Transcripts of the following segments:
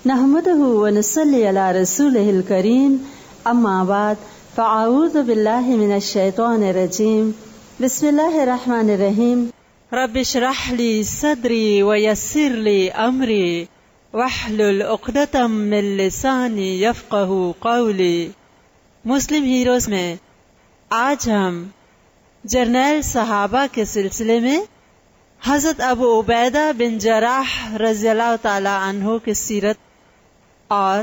نحمده ونصلي على رسوله الكريم اما بعد فاعوذ بالله من الشيطان الرجيم بسم الله الرحمن الرحيم رب اشرح لي صدري ويسر لي امري واحلل عقدة من لساني يفقهوا قولي۔ مسلم ہیروز میں آج ہم جرنیل صحابہ کے سلسلے میں حضرت ابو عبیدہ بن جراح رضی اللہ تعالی عنہ کی سیرت اور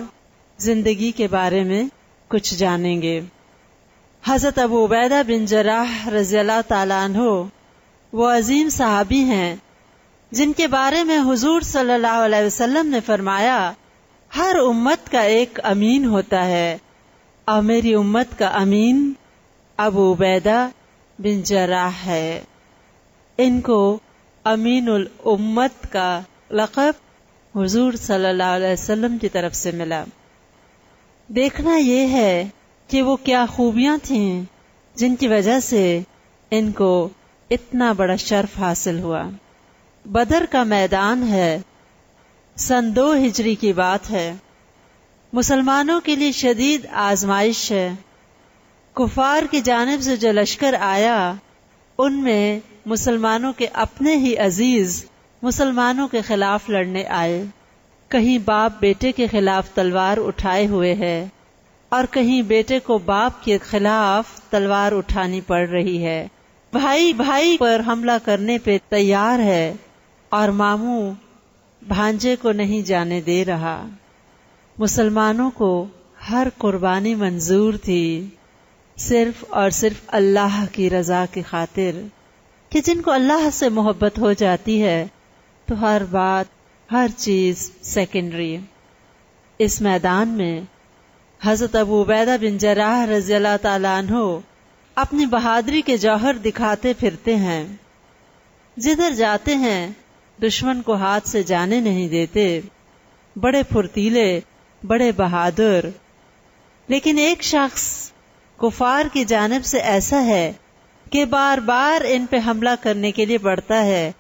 زندگی کے بارے میں کچھ جانیں گے۔ حضرت ابو عبیدہ بن جراح رضی اللہ تعالی عنہ وہ عظیم صحابی ہیں جن کے بارے میں حضور صلی اللہ علیہ وسلم نے فرمایا، ہر امت کا ایک امین ہوتا ہے اور میری امت کا امین ابو عبیدہ بن جراح ہے۔ ان کو امین الامت کا لقب حضور صلی اللہ علیہ وسلم کی طرف سے ملا۔ دیکھنا یہ ہے کہ وہ کیا خوبیاں تھیں جن کی وجہ سے ان کو اتنا بڑا شرف حاصل ہوا۔ بدر کا میدان ہے، سن 2 ہجری کی بات ہے۔ مسلمانوں کے لیے شدید آزمائش ہے۔ کفار کی جانب سے جو لشکر آیا ان میں مسلمانوں کے اپنے ہی عزیز مسلمانوں کے خلاف لڑنے آئے۔ کہیں باپ بیٹے کے خلاف تلوار اٹھائے ہوئے ہے اور کہیں بیٹے کو باپ کے خلاف تلوار اٹھانی پڑ رہی ہے۔ بھائی بھائی پر حملہ کرنے پہ تیار ہے اور ماموں بھانجے کو نہیں جانے دے رہا۔ مسلمانوں کو ہر قربانی منظور تھی، صرف اور صرف اللہ کی رضا کی خاطر، کہ جن کو اللہ سے محبت ہو جاتی ہے تو ہر بات ہر چیز سیکنڈری۔ اس میدان میں حضرت ابو عبیدہ بن جراح رضی اللہ تعالی عنہ اپنی بہادری کے جوہر دکھاتے پھرتے ہیں۔ جدھر جاتے ہیں دشمن کو ہاتھ سے جانے نہیں دیتے، بڑے پھرتیلے، بڑے بہادر۔ لیکن ایک شخص کفار کی جانب سے ایسا ہے کہ بار بار ان پہ حملہ کرنے کے لیے بڑھتا ہے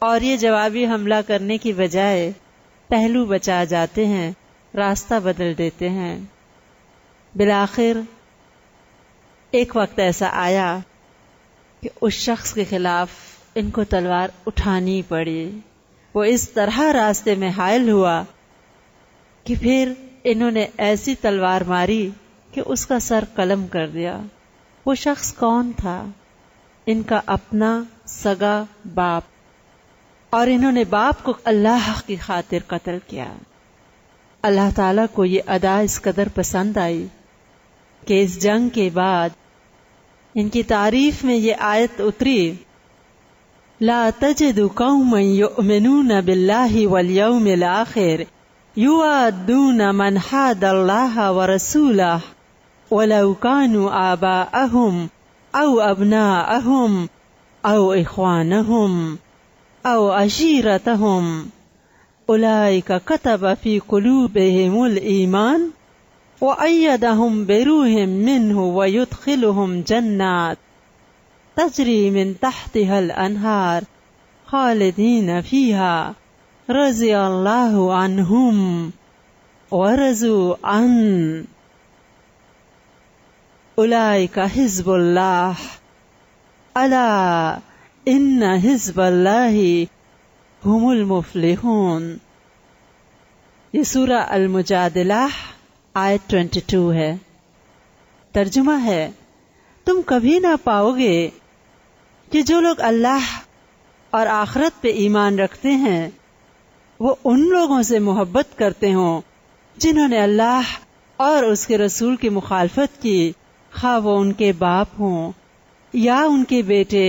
اور یہ جوابی حملہ کرنے کی بجائے پہلو بچا جاتے ہیں، راستہ بدل دیتے ہیں۔ بالآخر ایک وقت ایسا آیا کہ اس شخص کے خلاف ان کو تلوار اٹھانی پڑی۔ وہ اس طرح راستے میں حائل ہوا کہ پھر انہوں نے ایسی تلوار ماری کہ اس کا سر قلم کر دیا۔ وہ شخص کون تھا؟ ان کا اپنا سگا باپ، اور انہوں نے باپ کو اللہ کی خاطر قتل کیا۔ اللہ تعالیٰ کو یہ ادا اس قدر پسند آئی کہ اس جنگ کے بعد ان کی تعریف میں یہ آیت اتری، لا تجد قوما یؤمنون باللہ والیوم الآخر یوادون من حاد اللہ ورسولہ ولو كانوا آباءهم أو أبناءهم أو إخوانهم أو عشيرتهم أولئك كتب في قلوبهم الإيمان وأيدهم بروح منه ويدخلهم جنات تجري من تحتها الأنهار خالدين فيها رضي الله عنهم ورضوا عنه اولئک حزب اللہ الا ان حزب اللہ هم المفلحون۔ یہ سورہ المجادلہ آیت 22 ہے۔ ترجمہ ہے، تم کبھی نہ پاؤ گے کہ جو لوگ اللہ اور آخرت پہ ایمان رکھتے ہیں وہ ان لوگوں سے محبت کرتے ہوں جنہوں نے اللہ اور اس کے رسول کی مخالفت کی، خواہ وہ ان کے باپ ہوں یا ان کے بیٹے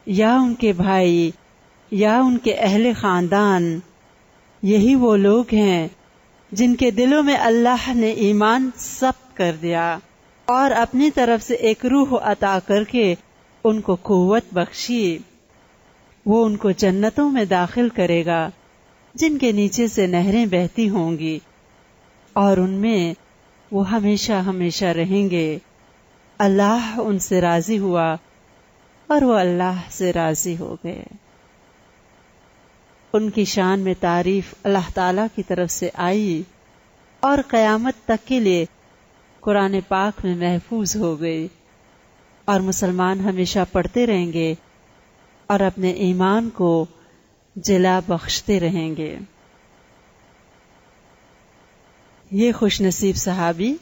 یا ان کے بھائی یا ان کے اہل خاندان۔ یہی وہ لوگ ہیں جن کے دلوں میں اللہ نے ایمان ثبت کر دیا اور اپنی طرف سے ایک روح عطا کر کے ان کو قوت بخشی۔ وہ ان کو جنتوں میں داخل کرے گا جن کے نیچے سے نہریں بہتی ہوں گی، اور ان میں وہ ہمیشہ ہمیشہ رہیں گے۔ اللہ ان سے راضی ہوا اور وہ اللہ سے راضی ہو گئے۔ ان کی شان میں تعریف اللہ تعالی کی طرف سے آئی اور قیامت تک کے لیے قرآن پاک میں محفوظ ہو گئی، اور مسلمان ہمیشہ پڑھتے رہیں گے اور اپنے ایمان کو جلا بخشتے رہیں گے۔ یہ خوش نصیب صحابی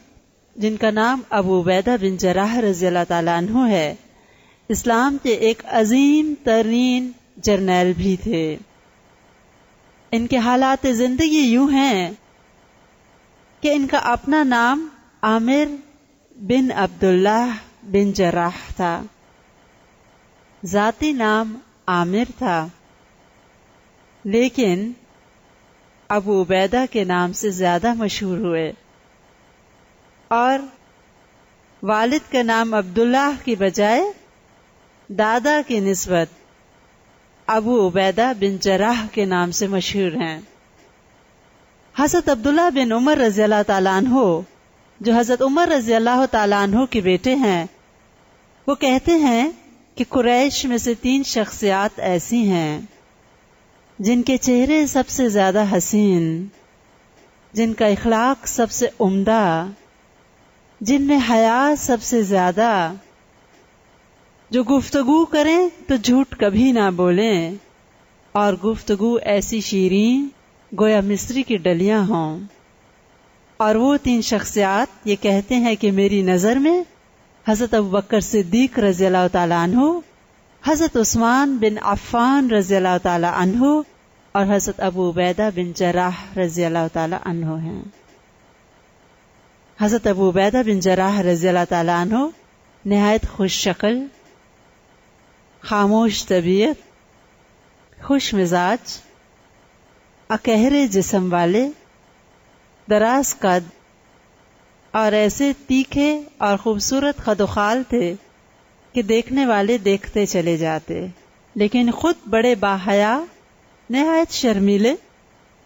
جن کا نام ابو عبیدہ بن جراح رضی اللہ تعالیٰ عنہ ہے، اسلام کے ایک عظیم ترین جرنیل بھی تھے۔ ان کے حالات زندگی یوں ہیں کہ ان کا اپنا نام عامر بن عبداللہ بن جراح تھا، ذاتی نام عامر تھا، لیکن ابو عبیدہ کے نام سے زیادہ مشہور ہوئے، اور والد کا نام عبداللہ کی بجائے دادا کی نسبت ابو عبیدہ بن جراح کے نام سے مشہور ہیں۔ حضرت عبداللہ بن عمر رضی اللہ تعالیٰ عنہ جو حضرت عمر رضی اللہ تعالیٰ عنہ کے بیٹے ہیں، وہ کہتے ہیں کہ قریش میں سے 3 شخصیات ایسی ہیں جن کے چہرے سب سے زیادہ حسین، جن کا اخلاق سب سے عمدہ، جن میں حیا سب سے زیادہ، جو گفتگو کریں تو جھوٹ کبھی نہ بولیں، اور گفتگو ایسی شیریں گویا مصری کی ڈلیاں ہوں۔ اور وہ 3 شخصیات یہ کہتے ہیں کہ میری نظر میں حضرت ابوبکر صدیق رضی اللہ تعالیٰ عنہ، حضرت عثمان بن عفان رضی اللہ تعالیٰ عنہ اور حضرت ابو عبیدہ بن جراح رضی اللہ تعالیٰ عنہ ہیں۔ حضرت ابو عبیدہ بن جراح رضی اللہ تعالیٰ عنہ نہایت خوش شکل، خاموش طبیعت، خوش مزاج، اکہرے جسم والے، دراز قد اور ایسے تیکھے اور خوبصورت قد و خال تھے کہ دیکھنے والے دیکھتے چلے جاتے، لیکن خود بڑے باحیا، نہایت شرمیلے،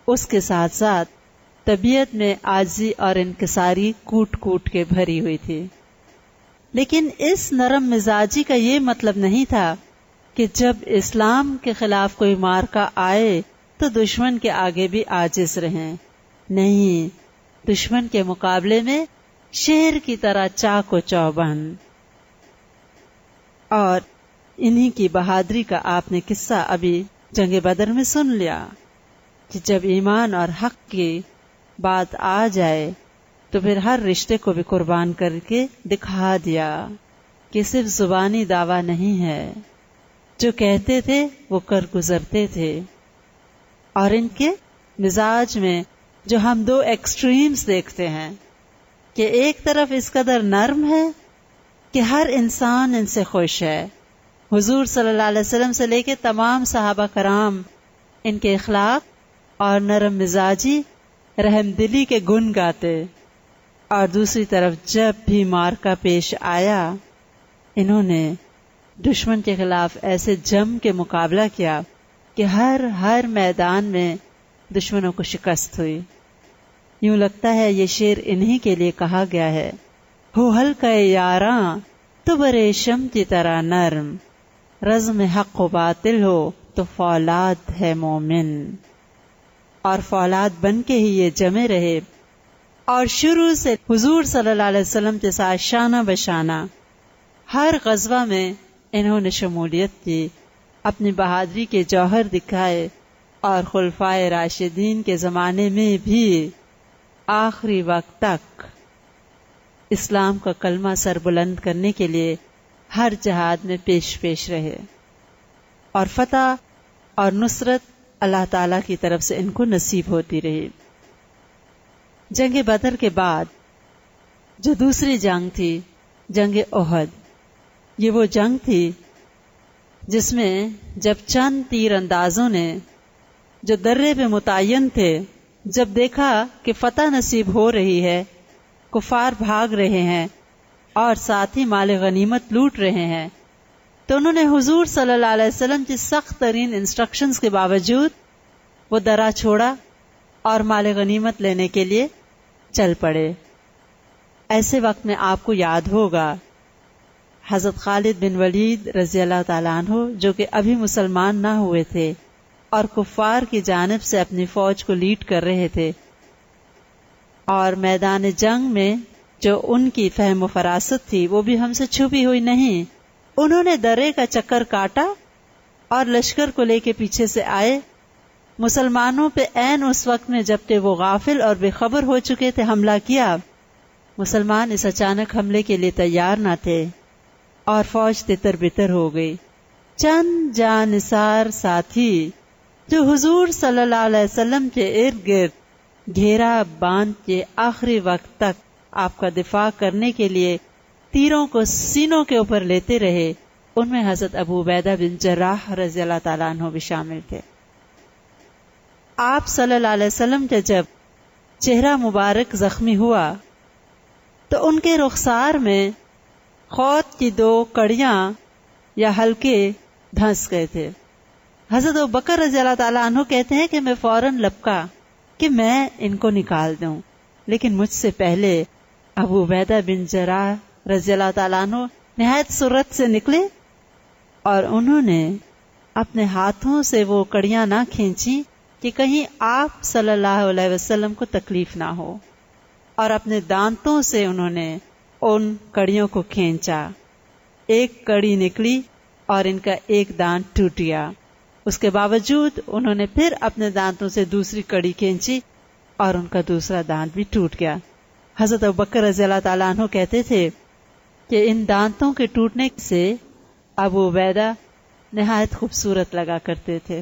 اس کے ساتھ ساتھ طبیعت میں عاجزی اور انکساری کوٹ کوٹ کے بھری ہوئی تھی۔ لیکن اس نرم مزاجی کا یہ مطلب نہیں تھا کہ جب اسلام کے خلاف کوئی معرکہ آئے تو دشمن کے آگے بھی عاجز رہیں، نہیں، دشمن کے مقابلے میں شیر کی طرح چاق و چوبند۔ اور انہی کی بہادری کا آپ نے قصہ ابھی جنگ بدر میں سن لیا کہ جب ایمان اور حق کی بات آ جائے تو پھر ہر رشتے کو بھی قربان کر کے دکھا دیا کہ صرف زبانی دعویٰ نہیں ہے، جو کہتے تھے وہ کر گزرتے تھے۔ اور ان کے مزاج میں جو ہم 2 ایکسٹریمز دیکھتے ہیں کہ ایک طرف اس قدر نرم ہے کہ ہر انسان ان سے خوش ہے، حضور صلی اللہ علیہ وسلم سے لے کے تمام صحابہ کرام ان کے اخلاق اور نرم مزاجی، رحم دلی کے گن گاتے، اور دوسری طرف جب بھی معرکہ پیش آیا انہوں نے دشمن کے خلاف ایسے جم کے مقابلہ کیا کہ ہر میدان میں دشمنوں کو شکست ہوئی۔ یوں لگتا ہے یہ شعر انہی کے لیے کہا گیا ہے، ہو ہلکا یاراں تو برے شم کی طرح نرم، رزم حق و باطل ہو تو فولاد ہے مومن۔ اور فولاد بن کے ہی یہ جمے رہے، اور شروع سے حضور صلی اللہ علیہ وسلم کے ساتھ شانہ بشانہ ہر غزوہ میں انہوں نے شمولیت کی، اپنی بہادری کے جوہر دکھائے، اور خلفائے راشدین کے زمانے میں بھی آخری وقت تک اسلام کا کلمہ سر بلند کرنے کے لیے ہر جہاد میں پیش رہے، اور فتح اور نصرت اللہ تعالی کی طرف سے ان کو نصیب ہوتی رہی۔ جنگ بدر کے بعد جو دوسری جنگ تھی، جنگ احد، یہ وہ جنگ تھی جس میں جب چند تیر اندازوں نے جو درے پہ متعین تھے، جب دیکھا کہ فتح نصیب ہو رہی ہے، کفار بھاگ رہے ہیں اور ساتھ ہی مال غنیمت لوٹ رہے ہیں، تو انہوں نے حضور صلی اللہ علیہ وسلم کی سخت ترین انسٹرکشنز کے باوجود وہ درہ چھوڑا اور مال غنیمت لینے کے لیے چل پڑے۔ ایسے وقت میں آپ کو یاد ہوگا حضرت خالد بن ولید رضی اللہ تعالیٰ عنہ، جو کہ ابھی مسلمان نہ ہوئے تھے، اور کفار کی جانب سے اپنی فوج کو لیڈ کر رہے تھے، اور میدان جنگ میں جو ان کی فہم و فراست تھی وہ بھی ہم سے چھپی ہوئی نہیں۔ انہوں نے درے کا چکر کاٹا اور لشکر کو لے کے پیچھے سے آئے۔ مسلمانوں پہ عین اس وقت میں جب کہ وہ غافل اور بے خبر ہو چکے تھے حملہ کیا۔ مسلمان اس اچانک حملے کے لیے تیار نہ تھے اور فوج تتر بتر ہو گئی۔ چند جانثار ساتھی جو حضور صلی اللہ علیہ وسلم کے ارد گرد گھیرا باندھ کے آخری وقت تک آپ کا دفاع کرنے کے لیے تیروں کو سینوں کے اوپر لیتے رہے، ان میں حضرت ابو عبیدہ بن جراح رضی اللہ تعالیٰ عنہ بھی شامل تھے۔ آپ صلی اللہ علیہ وسلم کا جب چہرہ مبارک زخمی ہوا تو ان کے رخسار میں خود کی 2 کڑیاں یا حلقے دھنس گئے تھے۔ حضرت ابوبکر رضی اللہ تعالیٰ عنہ کہتے ہیں کہ میں فوراً لپکا کہ میں ان کو نکال دوں، لیکن مجھ سے پہلے ابو عبیدہ بن جراح رضی اللہ تعالیٰ عنہ نہایت سرعت سے نکلے اور انہوں نے اپنے ہاتھوں سے وہ کڑیاں نہ کھینچی کہ کہیں آپ صلی اللہ علیہ وسلم کو تکلیف نہ ہو، اور اپنے دانتوں سے انہوں نے ان کڑیوں کو کھینچا۔ ایک کڑی نکلی اور ان کا ایک دانت ٹوٹ گیا۔ اس کے باوجود انہوں نے پھر اپنے دانتوں سے دوسری کڑی کھینچی اور ان کا دوسرا دانت بھی ٹوٹ گیا۔ حضرت ابوبکر رضی اللہ تعالیٰ عنہ کہتے تھے کہ ان دانتوں کے ٹوٹنے سے ابو عبیدہ نہایت خوبصورت لگا کرتے تھے،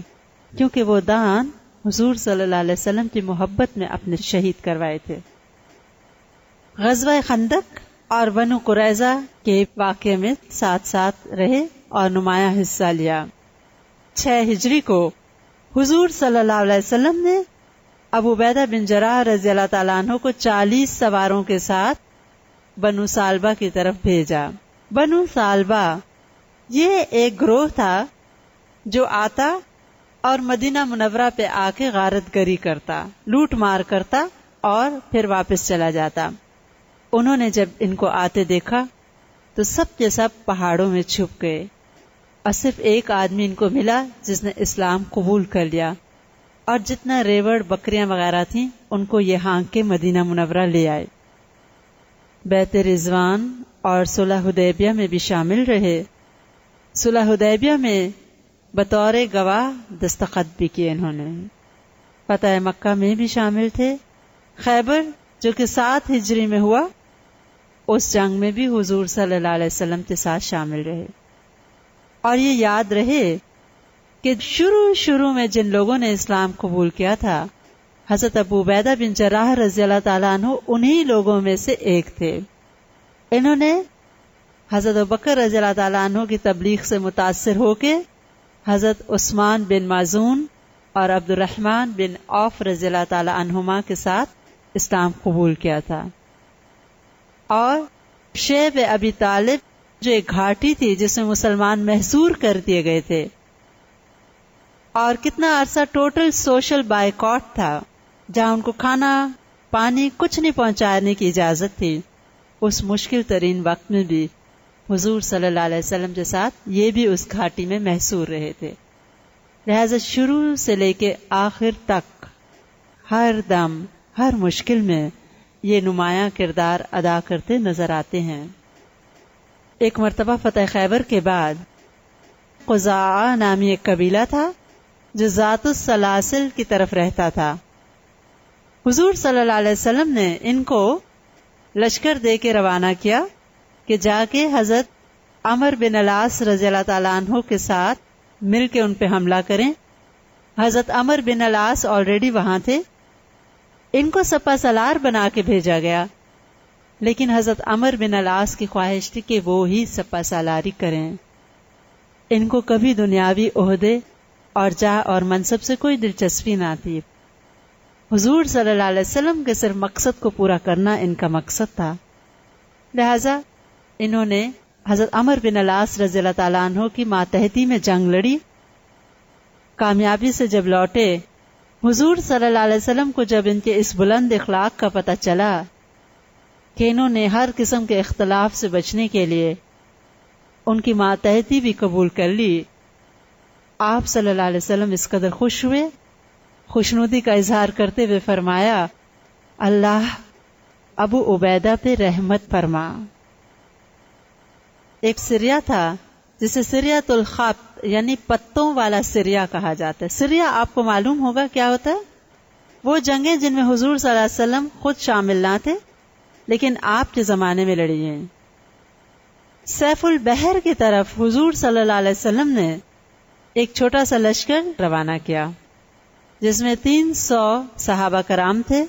کیونکہ وہ دانت حضور صلی اللہ علیہ وسلم کی محبت میں اپنے شہید کروائے تھے۔ غزوہ خندق اور بنو قریظہ کے واقعے میں ساتھ ساتھ رہے اور نمایاں حصہ لیا۔ 6 ہجری کو حضور صلی اللہ علیہ وسلم نے ابو عبیدہ بن جراح رضی اللہ تعالیٰ عنہ کو 40 سواروں کے ساتھ بنو سالبہ کی طرف بھیجا۔ بنو سالبہ یہ ایک گروہ تھا جو آتا اور مدینہ منورہ پہ آ کے غارت گری کرتا، لوٹ مار کرتا اور پھر واپس چلا جاتا۔ انہوں نے جب ان کو آتے دیکھا تو سب کے سب پہاڑوں میں چھپ گئے، اور صرف ایک آدمی ان کو ملا جس نے اسلام قبول کر لیا، اور جتنا ریوڑ بکریاں وغیرہ تھیں ان کو یہ ہانک کے مدینہ منورہ لے آئے۔ بیعت رضوان اور صلح حدیبیہ میں بھی شامل رہے۔ صلح حدیبیہ میں بطور گواہ دستخط بھی کیے انہوں نے۔ فتح مکہ میں بھی شامل تھے۔ خیبر جو کہ 7 ہجری میں ہوا، اس جنگ میں بھی حضور صلی اللہ علیہ وسلم کے ساتھ شامل رہے۔ اور یہ یاد رہے کہ شروع میں جن لوگوں نے اسلام قبول کیا تھا، حضرت ابو عبیدہ بن جراح رضی اللہ تعالیٰ عنہ انہی لوگوں میں سے ایک تھے۔ انہوں نے حضرت ابوبکر رضی اللہ تعالیٰ عنہ کی تبلیغ سے متاثر ہو کے حضرت عثمان بن مازون اور عبد الرحمن بن عوف رضی اللہ تعالیٰ عنہما کے ساتھ اسلام قبول کیا تھا، اور شیب ابی طالب جو ایک گھاٹی تھی جس میں مسلمان محصور کر دیے گئے تھے، اور کتنا عرصہ ٹوٹل سوشل بائیکاٹ تھا جہاں ان کو کھانا پانی کچھ نہیں پہنچانے کی اجازت تھی، اس مشکل ترین وقت میں بھی حضور صلی اللہ علیہ وسلم کے ساتھ یہ بھی اس گھاٹی میں محصور رہے تھے۔ لہذا شروع سے لے کے آخر تک ہر دم ہر مشکل میں یہ نمایاں کردار ادا کرتے نظر آتے ہیں۔ ایک مرتبہ فتح خیبر کے بعد قزاعہ نامی ایک قبیلہ تھا جو ذات السلاسل کی طرف رہتا تھا۔ حضور صلی اللہ علیہ وسلم نے ان کو لشکر دے کے روانہ کیا کہ جا کے حضرت عمر بن العاص رضی اللہ تعالیٰ عنہ کے ساتھ مل کے ان پہ حملہ کریں۔ حضرت عمر بن العاص آلریڈی وہاں تھے، ان کو سپہ سالار بنا کے بھیجا گیا، لیکن حضرت عمر بن العاص کی خواہش تھی کہ وہ ہی سپہ سالاری کریں۔ ان کو کبھی دنیاوی عہدے اور جاہ اور منصب سے کوئی دلچسپی نہ تھی، حضور صلی اللہ علیہ وسلم کے صرف مقصد کو پورا کرنا ان کا مقصد تھا۔ لہذا انہوں نے حضرت عمر بن العاص رضی اللہ تعالیٰ عنہ کی ماتحتی میں جنگ لڑی۔ کامیابی سے جب لوٹے، حضور صلی اللہ علیہ وسلم کو جب ان کے اس بلند اخلاق کا پتہ چلا کہ انہوں نے ہر قسم کے اختلاف سے بچنے کے لیے ان کی ماتحتی بھی قبول کر لی، آپ صلی اللہ علیہ وسلم اس قدر خوش ہوئے، خوشنودی کا اظہار کرتے ہوئے فرمایا، اللہ ابو عبیدہ پہ رحمت فرما۔ ایک سریا تھا جسے سریۃ الخط یعنی پتوں والا سریا کہا جاتا ہے۔ سریا آپ کو معلوم ہوگا کیا ہوتا ہے؟ وہ جنگیں جن میں حضور صلی اللہ علیہ وسلم خود شامل نہ تھے لیکن آپ کے زمانے میں لڑی ہیں۔ سیف البحر کی طرف حضور صلی اللہ علیہ وسلم نے ایک چھوٹا سا لشکر روانہ کیا جس میں 300 صحابہ کرام تھے،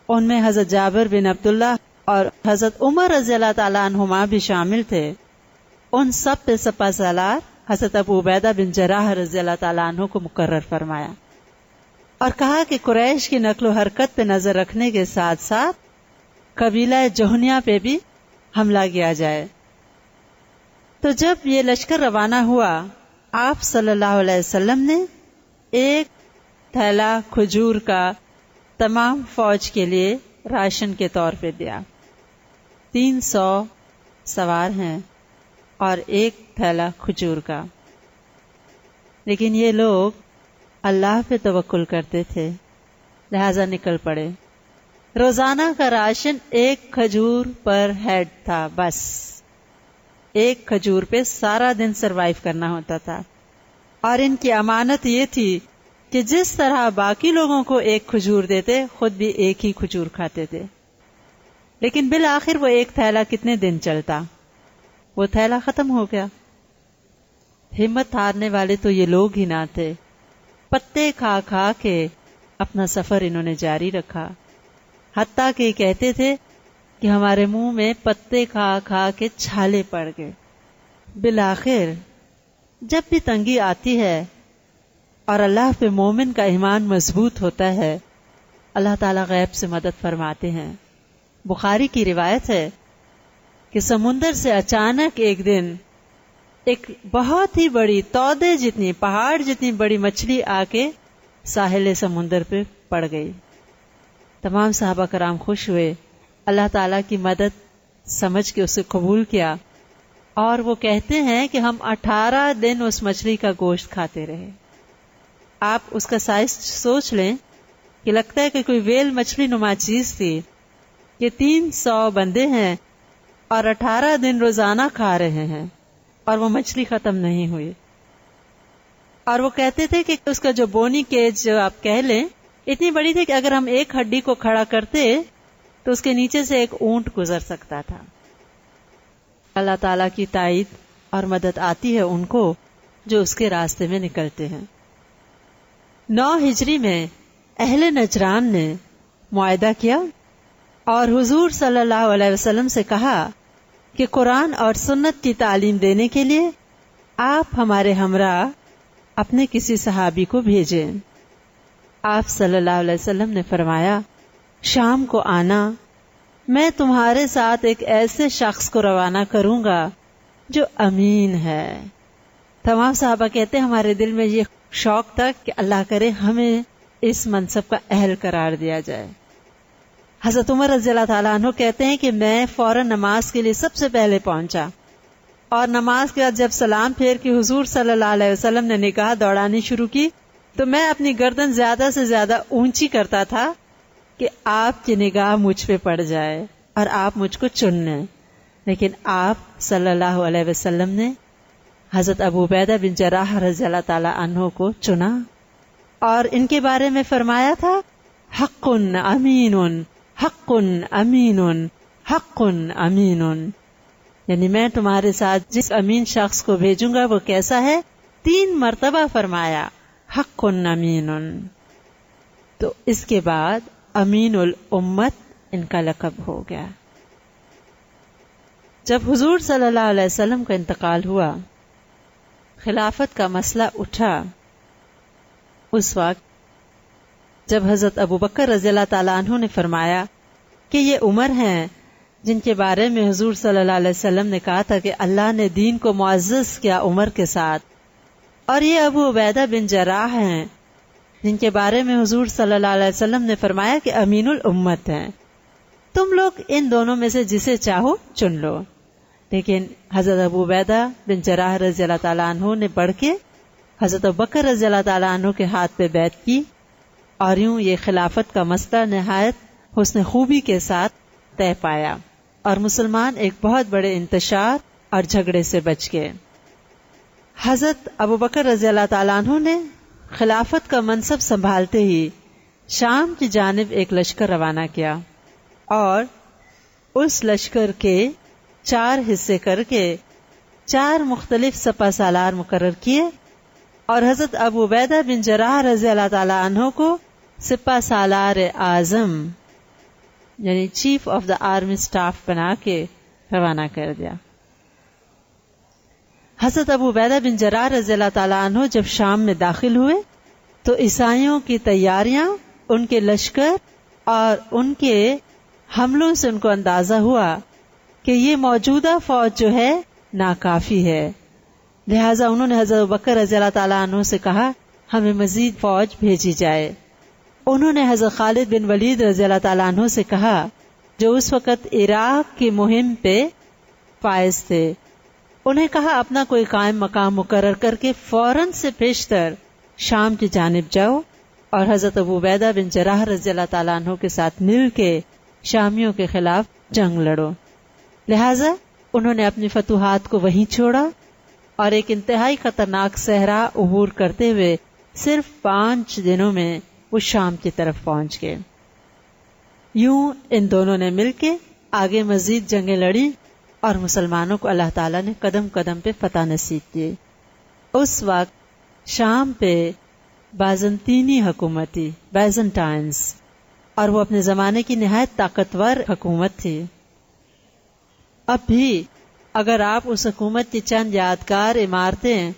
ان میں حضرت جابر بن عبداللہ اور حضرت عمر رضی اللہ تعالیٰ عنہما بھی شامل تھے۔ ان سب پہ سپہ سالار حضرت ابو عبیدہ بن جراح رضی اللہ تعالیٰ عنہ کو مقرر فرمایا اور کہا کہ قریش کی نقل و حرکت پہ نظر رکھنے کے ساتھ ساتھ قبیلہ جہنیہ پہ بھی حملہ کیا جائے۔ تو جب یہ لشکر روانہ ہوا، آپ صلی اللہ علیہ وسلم نے ایک تھیلا کھجور کا تمام فوج کے لیے راشن کے طور پہ دیا۔ 300 سوار ہیں اور ایک تھیلا کھجور کا، لیکن یہ لوگ اللہ پہ توکل کرتے تھے لہذا نکل پڑے۔ روزانہ کا راشن ایک کھجور پر ہیڈ تھا، بس ایک کھجور پہ سارا دن سروائیو کرنا ہوتا تھا، اور ان کی امانت یہ تھی کہ جس طرح باقی لوگوں کو ایک کھجور دیتے خود بھی ایک ہی کھجور کھاتے تھے۔ لیکن بالآخر وہ ایک تھیلا کتنے دن چلتا؟ وہ تھیلا ختم ہو گیا۔ ہمت ہارنے والے تو یہ لوگ ہی نہ تھے، پتے کھا کھا کے اپنا سفر انہوں نے جاری رکھا، حتیٰ کہ کہتے تھے کہ ہمارے منہ میں پتے کھا کھا کے چھالے پڑ گئے۔ بالآخر جب بھی تنگی آتی ہے اور اللہ پہ مومن کا ایمان مضبوط ہوتا ہے، اللہ تعالیٰ غیب سے مدد فرماتے ہیں۔ بخاری کی روایت ہے کہ سمندر سے اچانک ایک دن ایک بہت ہی بڑی تودے جتنی، پہاڑ جتنی بڑی مچھلی آ کے ساحل سمندر پہ پڑ گئی۔ تمام صحابہ کرام خوش ہوئے، اللہ تعالیٰ کی مدد سمجھ کے اسے قبول کیا، اور وہ کہتے ہیں کہ ہم 18 دن اس مچھلی کا گوشت کھاتے رہے۔ آپ اس کا سائز سوچ لیں کہ لگتا ہے کہ کوئی ویل مچھلی نما چیز تھی کہ 300 بندے ہیں اور 18 دن روزانہ کھا رہے ہیں اور وہ مچھلی ختم نہیں ہوئی۔ اور وہ کہتے تھے کہ اس کا جو بونی کیج جو آپ کہہ لیں اتنی بڑی تھی کہ اگر ہم ایک ہڈی کو کھڑا کرتے تو اس کے نیچے سے ایک اونٹ گزر سکتا تھا۔ اللہ تعالیٰ کی تائید اور مدد آتی ہے ان کو جو اس کے راستے میں نکلتے ہیں۔ 9 ہجری میں اہل نجران نے معاہدہ کیا اور حضور صلی اللہ علیہ وسلم سے کہا کہ قرآن اور سنت کی تعلیم دینے کے لیے آپ ہمارے ہمراہ اپنے کسی صحابی کو بھیجیں۔ آپ صلی اللہ علیہ وسلم نے فرمایا، شام کو آنا، میں تمہارے ساتھ ایک ایسے شخص کو روانہ کروں گا جو امین ہے۔ تمام صحابہ کہتے ہیں ہمارے دل میں یہ شوق تھا کہ اللہ کرے ہمیں اس منصب کا اہل قرار دیا جائے۔ حضرت عمر رضی اللہ تعالیٰ عنہ کہتے ہیں کہ میں فوراً نماز کے لیے سب سے پہلے پہنچا، اور نماز کے بعد جب سلام پھیر کے حضور صلی اللہ علیہ وسلم نے نگاہ دوڑانی شروع کی تو میں اپنی گردن زیادہ سے زیادہ اونچی کرتا تھا کہ آپ کی نگاہ مجھ پہ پڑ جائے اور آپ مجھ کو چن لیں۔ لیکن آپ صلی اللہ علیہ وسلم نے حضرت ابو عبیدہ بن جراح رضی اللہ تعالیٰ عنہ کو چنا اور ان کے بارے میں فرمایا تھا، حق امین، حق امین، حق امین، یعنی میں تمہارے ساتھ جس امین شخص کو بھیجوں گا وہ کیسا ہے؟ 3 مرتبہ فرمایا حق امین۔ تو اس کے بعد امین الامت ان کا لقب ہو گیا۔ جب حضور صلی اللہ علیہ وسلم کا انتقال ہوا، خلافت کا مسئلہ اٹھا، اس وقت جب حضرت ابو بکر رضی اللہ تعالیٰ عنہ نے فرمایا کہ یہ عمر ہیں جن کے بارے میں حضور صلی اللہ علیہ وسلم نے کہا تھا کہ اللہ نے دین کو معزز کیا عمر کے ساتھ، اور یہ ابو عبیدہ بن جراح ہیں جن کے بارے میں حضور صلی اللہ علیہ وسلم نے فرمایا کہ امین الامت ہیں، تم لوگ ان دونوں میں سے جسے چاہو چن لو۔ لیکن حضرت ابو عبیدہ بن جراح رضی اللہ تعالیٰ عنہ نے بڑھ کے حضرت ابوبکر رضی اللہ تعالیٰ عنہ کے ہاتھ پہ بیعت کی، اور یوں یہ خلافت کا مسئلہ نہایت حسن خوبی کے ساتھ طے پایا، اور مسلمان ایک بہت بڑے انتشار اور جھگڑے سے بچ گئے۔ حضرت ابوبکر رضی اللہ تعالیٰ عنہ نے خلافت کا منصب سنبھالتے ہی شام کی جانب ایک لشکر روانہ کیا، اور اس لشکر کے 4 حصے کر کے 4 مختلف سپہ سالار مقرر کیے، اور حضرت ابو عبیدہ بن جراح رضی اللہ تعالیٰ عنہ کو سپہ سالار اعظم یعنی chief of the army staff بنا کے روانہ کر دیا۔ حضرت ابو عبیدہ بن جراح رضی اللہ تعالیٰ عنہ جب شام میں داخل ہوئے تو عیسائیوں کی تیاریاں، ان کے لشکر اور ان کے حملوں سے ان کو اندازہ ہوا کہ یہ موجودہ فوج جو ہے ناکافی ہے، لہٰذا انہوں نے حضرت ابوبکر رضی اللہ تعالیٰ عنہ سے کہا ہمیں مزید فوج بھیجی جائے۔ انہوں نے حضرت خالد بن ولید رضی اللہ تعالیٰ عنہ سے کہا، جو اس وقت عراق کی مہم پہ فائز تھے، انہیں کہا اپنا کوئی قائم مقام مقرر کر کے فوراً سے پیشتر شام کی جانب جاؤ اور حضرت ابو عبیدہ بن جراح رضی اللہ تعالیٰ عنہ کے ساتھ مل کے شامیوں کے خلاف جنگ لڑو۔ لہٰذا انہوں نے اپنی فتوحات کو وہیں چھوڑا اور ایک انتہائی خطرناک صحرا عبور کرتے ہوئے صرف 5 دنوں میں وہ شام کی طرف پہنچ گئے۔ یوں ان دونوں نے مل کے آگے مزید جنگیں لڑی اور مسلمانوں کو اللہ تعالیٰ نے قدم قدم پہ فتح نصیب کی۔ اس وقت شام پہ بازنطینی حکومت تھی، بیزنٹائنز، اور وہ اپنے زمانے کی نہایت طاقتور حکومت تھی۔ اب بھی اگر آپ اس حکومت کی چند یادگار عمارتیں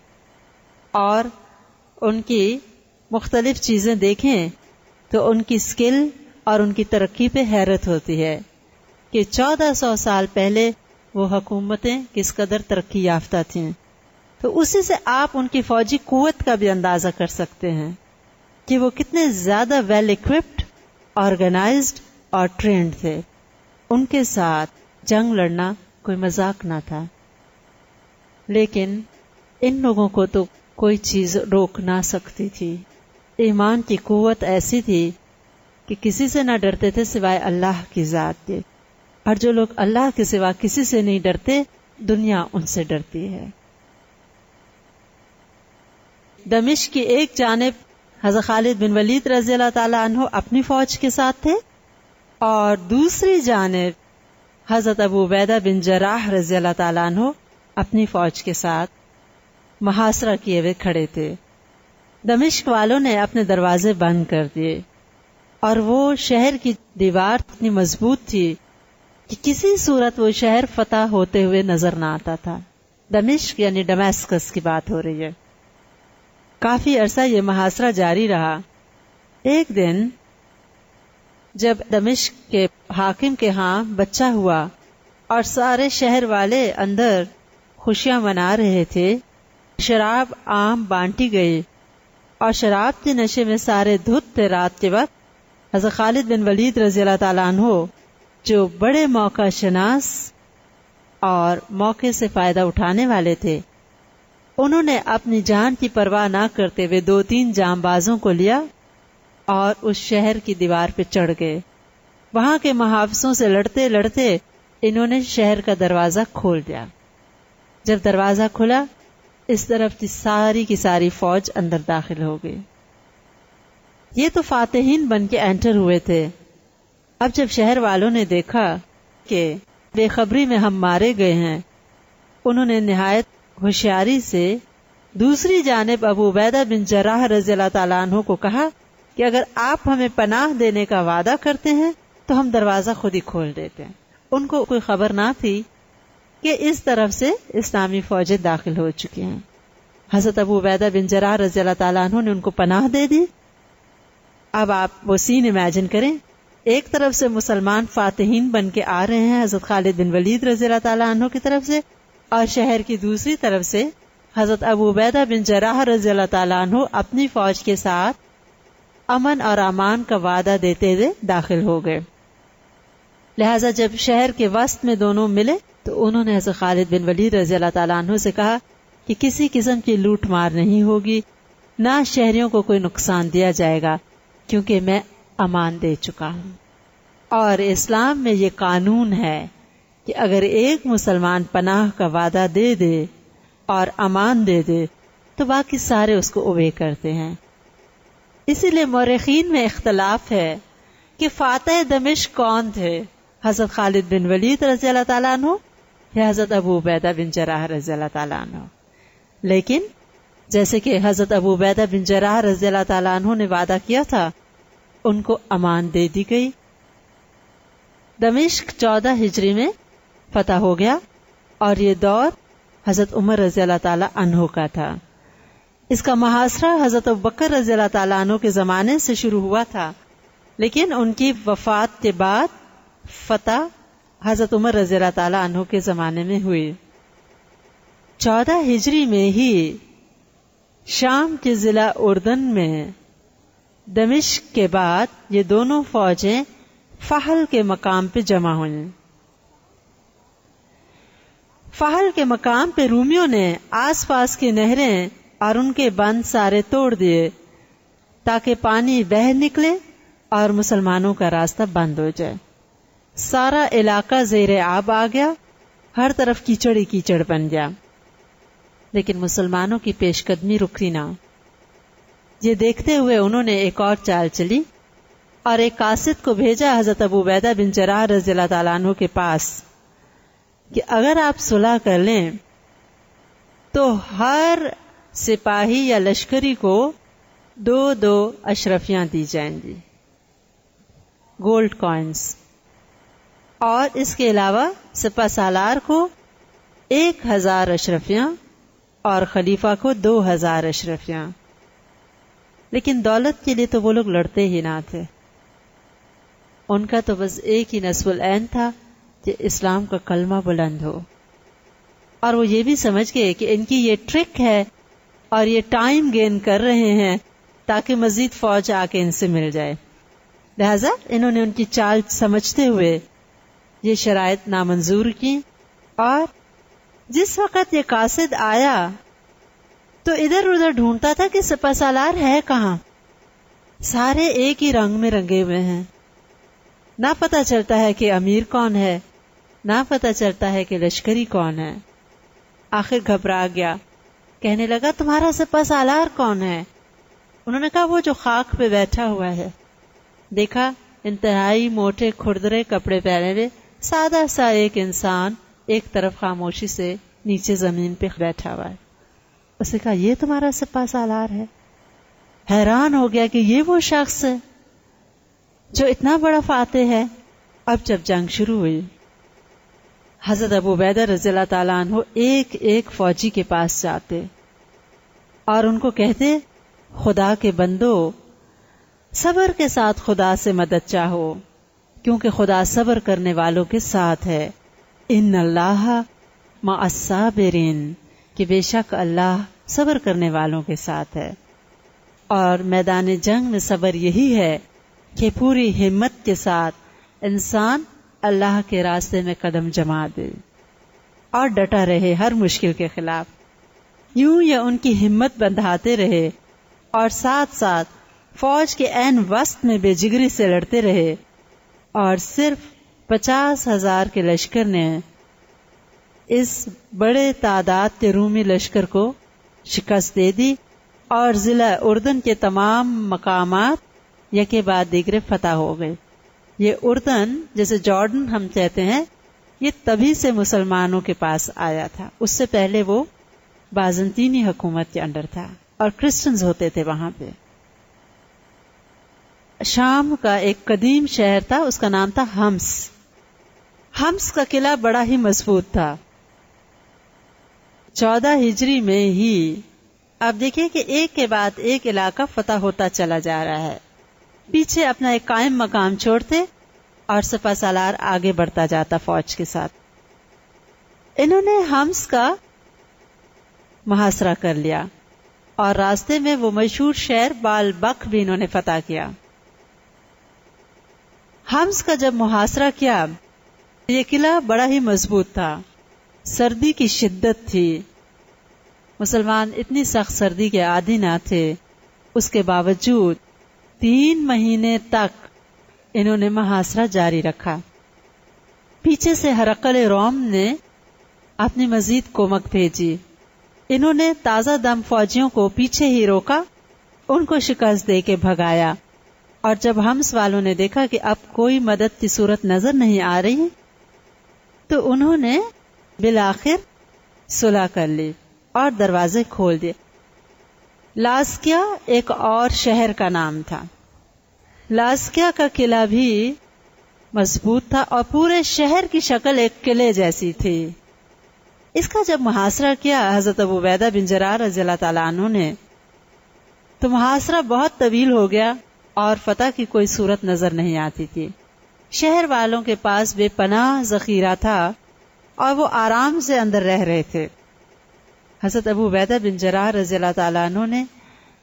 اور ان کی مختلف چیزیں دیکھیں تو ان کی سکل اور ان کی ترقی پہ حیرت ہوتی ہے کہ 1400 سال پہلے وہ حکومتیں کس قدر ترقی یافتہ تھیں، تو اسی سے آپ ان کی فوجی قوت کا بھی اندازہ کر سکتے ہیں کہ وہ کتنے زیادہ ویل ایکوپڈ، آرگنائزڈ اور ٹرینڈ تھے۔ ان کے ساتھ جنگ لڑنا کوئی مذاق نہ تھا، لیکن ان لوگوں کو تو کوئی چیز روک نہ سکتی تھی۔ ایمان کی قوت ایسی تھی کہ کسی سے نہ ڈرتے تھے سوائے اللہ کی ذات کے، اور جو لوگ اللہ کے سوا کسی سے نہیں ڈرتے، دنیا ان سے ڈرتی ہے۔ دمشق کی ایک جانب حضرت خالد بن ولید رضی اللہ تعالیٰ عنہ اپنی فوج کے ساتھ تھے، اور دوسری جانب حضرت ابو عبیدہ بن جراح رضی اللہ تعالیٰ عنہ اپنی فوج کے ساتھ محاصرہ کیے ہوئے کھڑے تھے۔ دمشق والوں نے اپنے دروازے بند کر دیے، اور وہ شہر کی دیوار اتنی مضبوط تھی کہ کسی صورت وہ شہر فتح ہوتے ہوئے نظر نہ آتا تھا۔ دمشق یعنی ڈمیسکس کی بات ہو رہی ہے۔ کافی عرصہ یہ محاصرہ جاری رہا۔ ایک دن جب دمشق کے حاکم کے ہاں بچہ ہوا اور سارے شہر والے اندر خوشیاں منا رہے تھے، شراب عام بانٹی گئی، اور شراب کے نشے میں سارے دھت تھے۔ رات کے وقت حضرت خالد بن ولید رضی اللہ تعالیٰ عنہ، جو بڑے موقع شناس اور موقع سے فائدہ اٹھانے والے تھے، انہوں نے اپنی جان کی پرواہ نہ کرتے ہوئے 2-3 جانبازوں کو لیا اور اس شہر کی دیوار پہ چڑھ گئے۔ وہاں کے محافظوں سے لڑتے لڑتے انہوں نے شہر کا دروازہ کھول دیا۔ جب دروازہ کھلا، اس طرف کی ساری فوج اندر داخل ہو گئی۔ یہ تو فاتحین بن کے انٹر ہوئے تھے۔ اب جب شہر والوں نے دیکھا کہ بے خبری میں ہم مارے گئے ہیں، انہوں نے نہایت ہوشیاری سے دوسری جانب ابو عبیدہ بن جراح رضی اللہ تعالیٰ عنہ کو کہا کہ اگر آپ ہمیں پناہ دینے کا وعدہ کرتے ہیں تو ہم دروازہ خود ہی کھول دیتے ہیں۔ ان کو کوئی خبر نہ تھی کہ اس طرف سے اسلامی فوجیں داخل ہو چکی ہیں۔ حضرت ابو عبیدہ بن جراح رضی اللہ تعالیٰ عنہ نے ان کو پناہ دے دی۔ اب آپ وہ سین امیجن کریں، ایک طرف سے مسلمان فاتحین بن کے آ رہے ہیں حضرت خالد بن ولید رضی اللہ تعالیٰ عنہ کی طرف سے، اور شہر کی دوسری طرف سے حضرت ابو عبیدہ بن جراح رضی اللہ تعالیٰ عنہ اپنی فوج کے ساتھ امن اور امان کا وعدہ دیتے ہوئے داخل ہو گئے۔ لہٰذا جب شہر کے وسط میں دونوں ملے تو انہوں نے حضرت خالد بن ولید رضی اللہ تعالیٰ عنہ سے کہا کہ کسی قسم کی لوٹ مار نہیں ہوگی، نہ شہریوں کو کوئی نقصان دیا جائے گا، کیونکہ میں امان دے چکا ہوں۔ اور اسلام میں یہ قانون ہے کہ اگر ایک مسلمان پناہ کا وعدہ دے دے اور امان دے دے تو باقی سارے اس کو اوبے کرتے ہیں۔ اسی لیے مورخین میں اختلاف ہے کہ فاتح دمشق کون تھے، حضرت خالد بن ولید رضی اللہ تعالیٰ عنہ یا حضرت ابو عبیدہ بن جراح رضی اللہ تعالیٰ عنہ۔ لیکن جیسے کہ حضرت ابو عبیدہ بن جراح رضی اللہ تعالیٰ عنہ نے وعدہ کیا تھا، ان کو امان دے دی گئی۔ دمشق 14 ہجری میں فتح ہو گیا اور یہ دور حضرت عمر رضی اللہ تعالیٰ عنہ کا تھا۔ اس کا محاصرہ حضرت ابوبکر رضی اللہ تعالیٰ عنہ کے زمانے سے شروع ہوا تھا، لیکن ان کی وفات کے بعد فتح حضرت عمر رضی اللہ تعالیٰ عنہ کے زمانے میں ہوئی۔ 14 ہجری میں ہی شام کے ضلع اردن میں دمشق کے بعد یہ دونوں فوجیں فحل کے مقام پہ جمع ہوئیں۔ فحل کے مقام پہ رومیوں نے آس پاس کی نہریں اور ان کے بند سارے توڑ دیے تاکہ پانی بہہ نکلے اور مسلمانوں کا راستہ بند ہو جائے۔ سارا علاقہ زیر آب آ گیا، ہر طرف کیچڑ ہی کیچڑ بن گیا، لیکن مسلمانوں کی پیش قدمی رکی نہ۔ یہ دیکھتے ہوئے انہوں نے ایک اور چال چلی اور ایک قاصد کو بھیجا حضرت ابو عبیدہ بن جراح رضی اللہ تعالیٰ عنہ کے پاس کہ اگر آپ صلح کر لیں تو ہر سپاہی یا لشکری کو 2 اشرفیاں دی جائیں گی، گولڈ کوائنز، اور اس کے علاوہ سپہ سالار کو 1000 اشرفیاں اور خلیفہ کو 2000 اشرفیاں۔ لیکن دولت کے لیے تو وہ لوگ لڑتے ہی نہ تھے، ان کا تو بس ایک ہی نصب العین تھا کہ اسلام کا کلمہ بلند ہو، اور وہ یہ بھی سمجھ گئے کہ ان کی یہ ٹرک ہے اور یہ ٹائم گین کر رہے ہیں تاکہ مزید فوج آ کے ان سے مل جائے، لہذا انہوں نے ان کی چال سمجھتے ہوئے یہ شرائط نامنظور کی۔ اور جس وقت یہ قاصد آیا تو ادھر ادھر ڈھونڈتا تھا کہ سپہ سالار ہے کہاں، سارے ایک ہی رنگ میں رنگے ہوئے ہیں، نہ پتہ چلتا ہے کہ امیر کون ہے، نہ پتہ چلتا ہے کہ لشکری کون ہے۔ آخر گھبرا گیا، کہنے لگا تمہارا سپہ سالار کون ہے؟ انہوں نے کہا وہ جو خاک پہ بیٹھا ہوا ہے۔ دیکھا انتہائی موٹے کھردرے کپڑے پہنے ہوئے سادہ سا ایک انسان ایک طرف خاموشی سے نیچے زمین پہ بیٹھا ہوا ہے۔ اسے کہا یہ تمہارا سپہ سالار ہے؟ حیران ہو گیا کہ یہ وہ شخص ہے جو اتنا بڑا فاتح ہے۔ اب جب جنگ شروع ہوئی، حضرت ابو عبیدہ رضی اللہ تعالیٰ عنہ ایک ایک فوجی کے پاس جاتے اور ان کو کہتے خدا کے بندو، صبر کے ساتھ خدا سے مدد چاہو، کیونکہ خدا صبر کرنے والوں کے ساتھ ہے۔ ان اللہ مع الصابرین، کہ بے شک اللہ صبر کرنے والوں کے ساتھ ہے۔ اور میدان جنگ میں صبر یہی ہے کہ پوری ہمت کے ساتھ انسان اللہ کے راستے میں قدم جما دے اور ڈٹا رہے ہر مشکل کے خلاف، یوں یا ان کی ہمت بندھاتے رہے اور ساتھ ساتھ فوج کے عین وسط میں بے جگری سے لڑتے رہے۔ اور صرف 50,000 کے لشکر نے اس بڑے تعداد کے رومی لشکر کو شکست دے دی اور ضلع اردن کے تمام مقامات یکے بعد دیگرے فتح ہو گئے۔ یہ اردن جیسے جارڈن ہم کہتے ہیں، یہ تبھی سے مسلمانوں کے پاس آیا تھا، اس سے پہلے وہ بازنطینی حکومت کے انڈر تھا اور کرسچنز ہوتے تھے وہاں پہ۔ شام کا ایک قدیم شہر تھا، اس کا نام تھا حمص۔ حمص کا قلعہ بڑا ہی مضبوط تھا۔ 14 ہجری میں ہی آپ دیکھیں کہ ایک کے بعد ایک علاقہ فتح ہوتا چلا جا رہا ہے، پیچھے اپنا ایک قائم مقام چھوڑتے اور سپہ سالار آگے بڑھتا جاتا فوج کے ساتھ۔ انہوں نے حمص کا محاصرہ کر لیا اور راستے میں وہ مشہور شہر بالبک بھی انہوں نے فتح کیا۔ حمص کا جب محاصرہ کیا، یہ قلعہ بڑا ہی مضبوط تھا، سردی کی شدت تھی، مسلمان اتنی سخت سردی کے عادی نہ تھے، اس کے باوجود 3 مہینے تک انہوں نے محاصرہ جاری رکھا۔ پیچھے سے ہرقل روم نے اپنی مزید کومک بھیجی۔ انہوں نے تازہ دم فوجیوں کو پیچھے ہی روکا، ان کو شکست دے کے بھگایا، اور جب حمص والوں نے دیکھا کہ اب کوئی مدد کی صورت نظر نہیں آ رہی تو انہوں نے بالآخر صلح کر لی اور دروازے کھول دیے۔ لازکیہ ایک اور شہر کا نام تھا۔ لازکیہ کا قلعہ بھی مضبوط تھا اور پورے شہر کی شکل ایک قلعے جیسی تھی۔ اس کا جب محاصرہ کیا حضرت ابو عبیدہ بن جراح رضی اللہ تعالیٰ عنہ نے، تو محاصرہ بہت طویل ہو گیا اور فتح کی کوئی صورت نظر نہیں آتی تھی۔ شہر والوں کے پاس بے پناہ ذخیرہ تھا اور وہ آرام سے اندر رہ رہے تھے۔ حضرت ابو عبیدہ بن جراح رضی اللہ تعالیٰ عنہ نے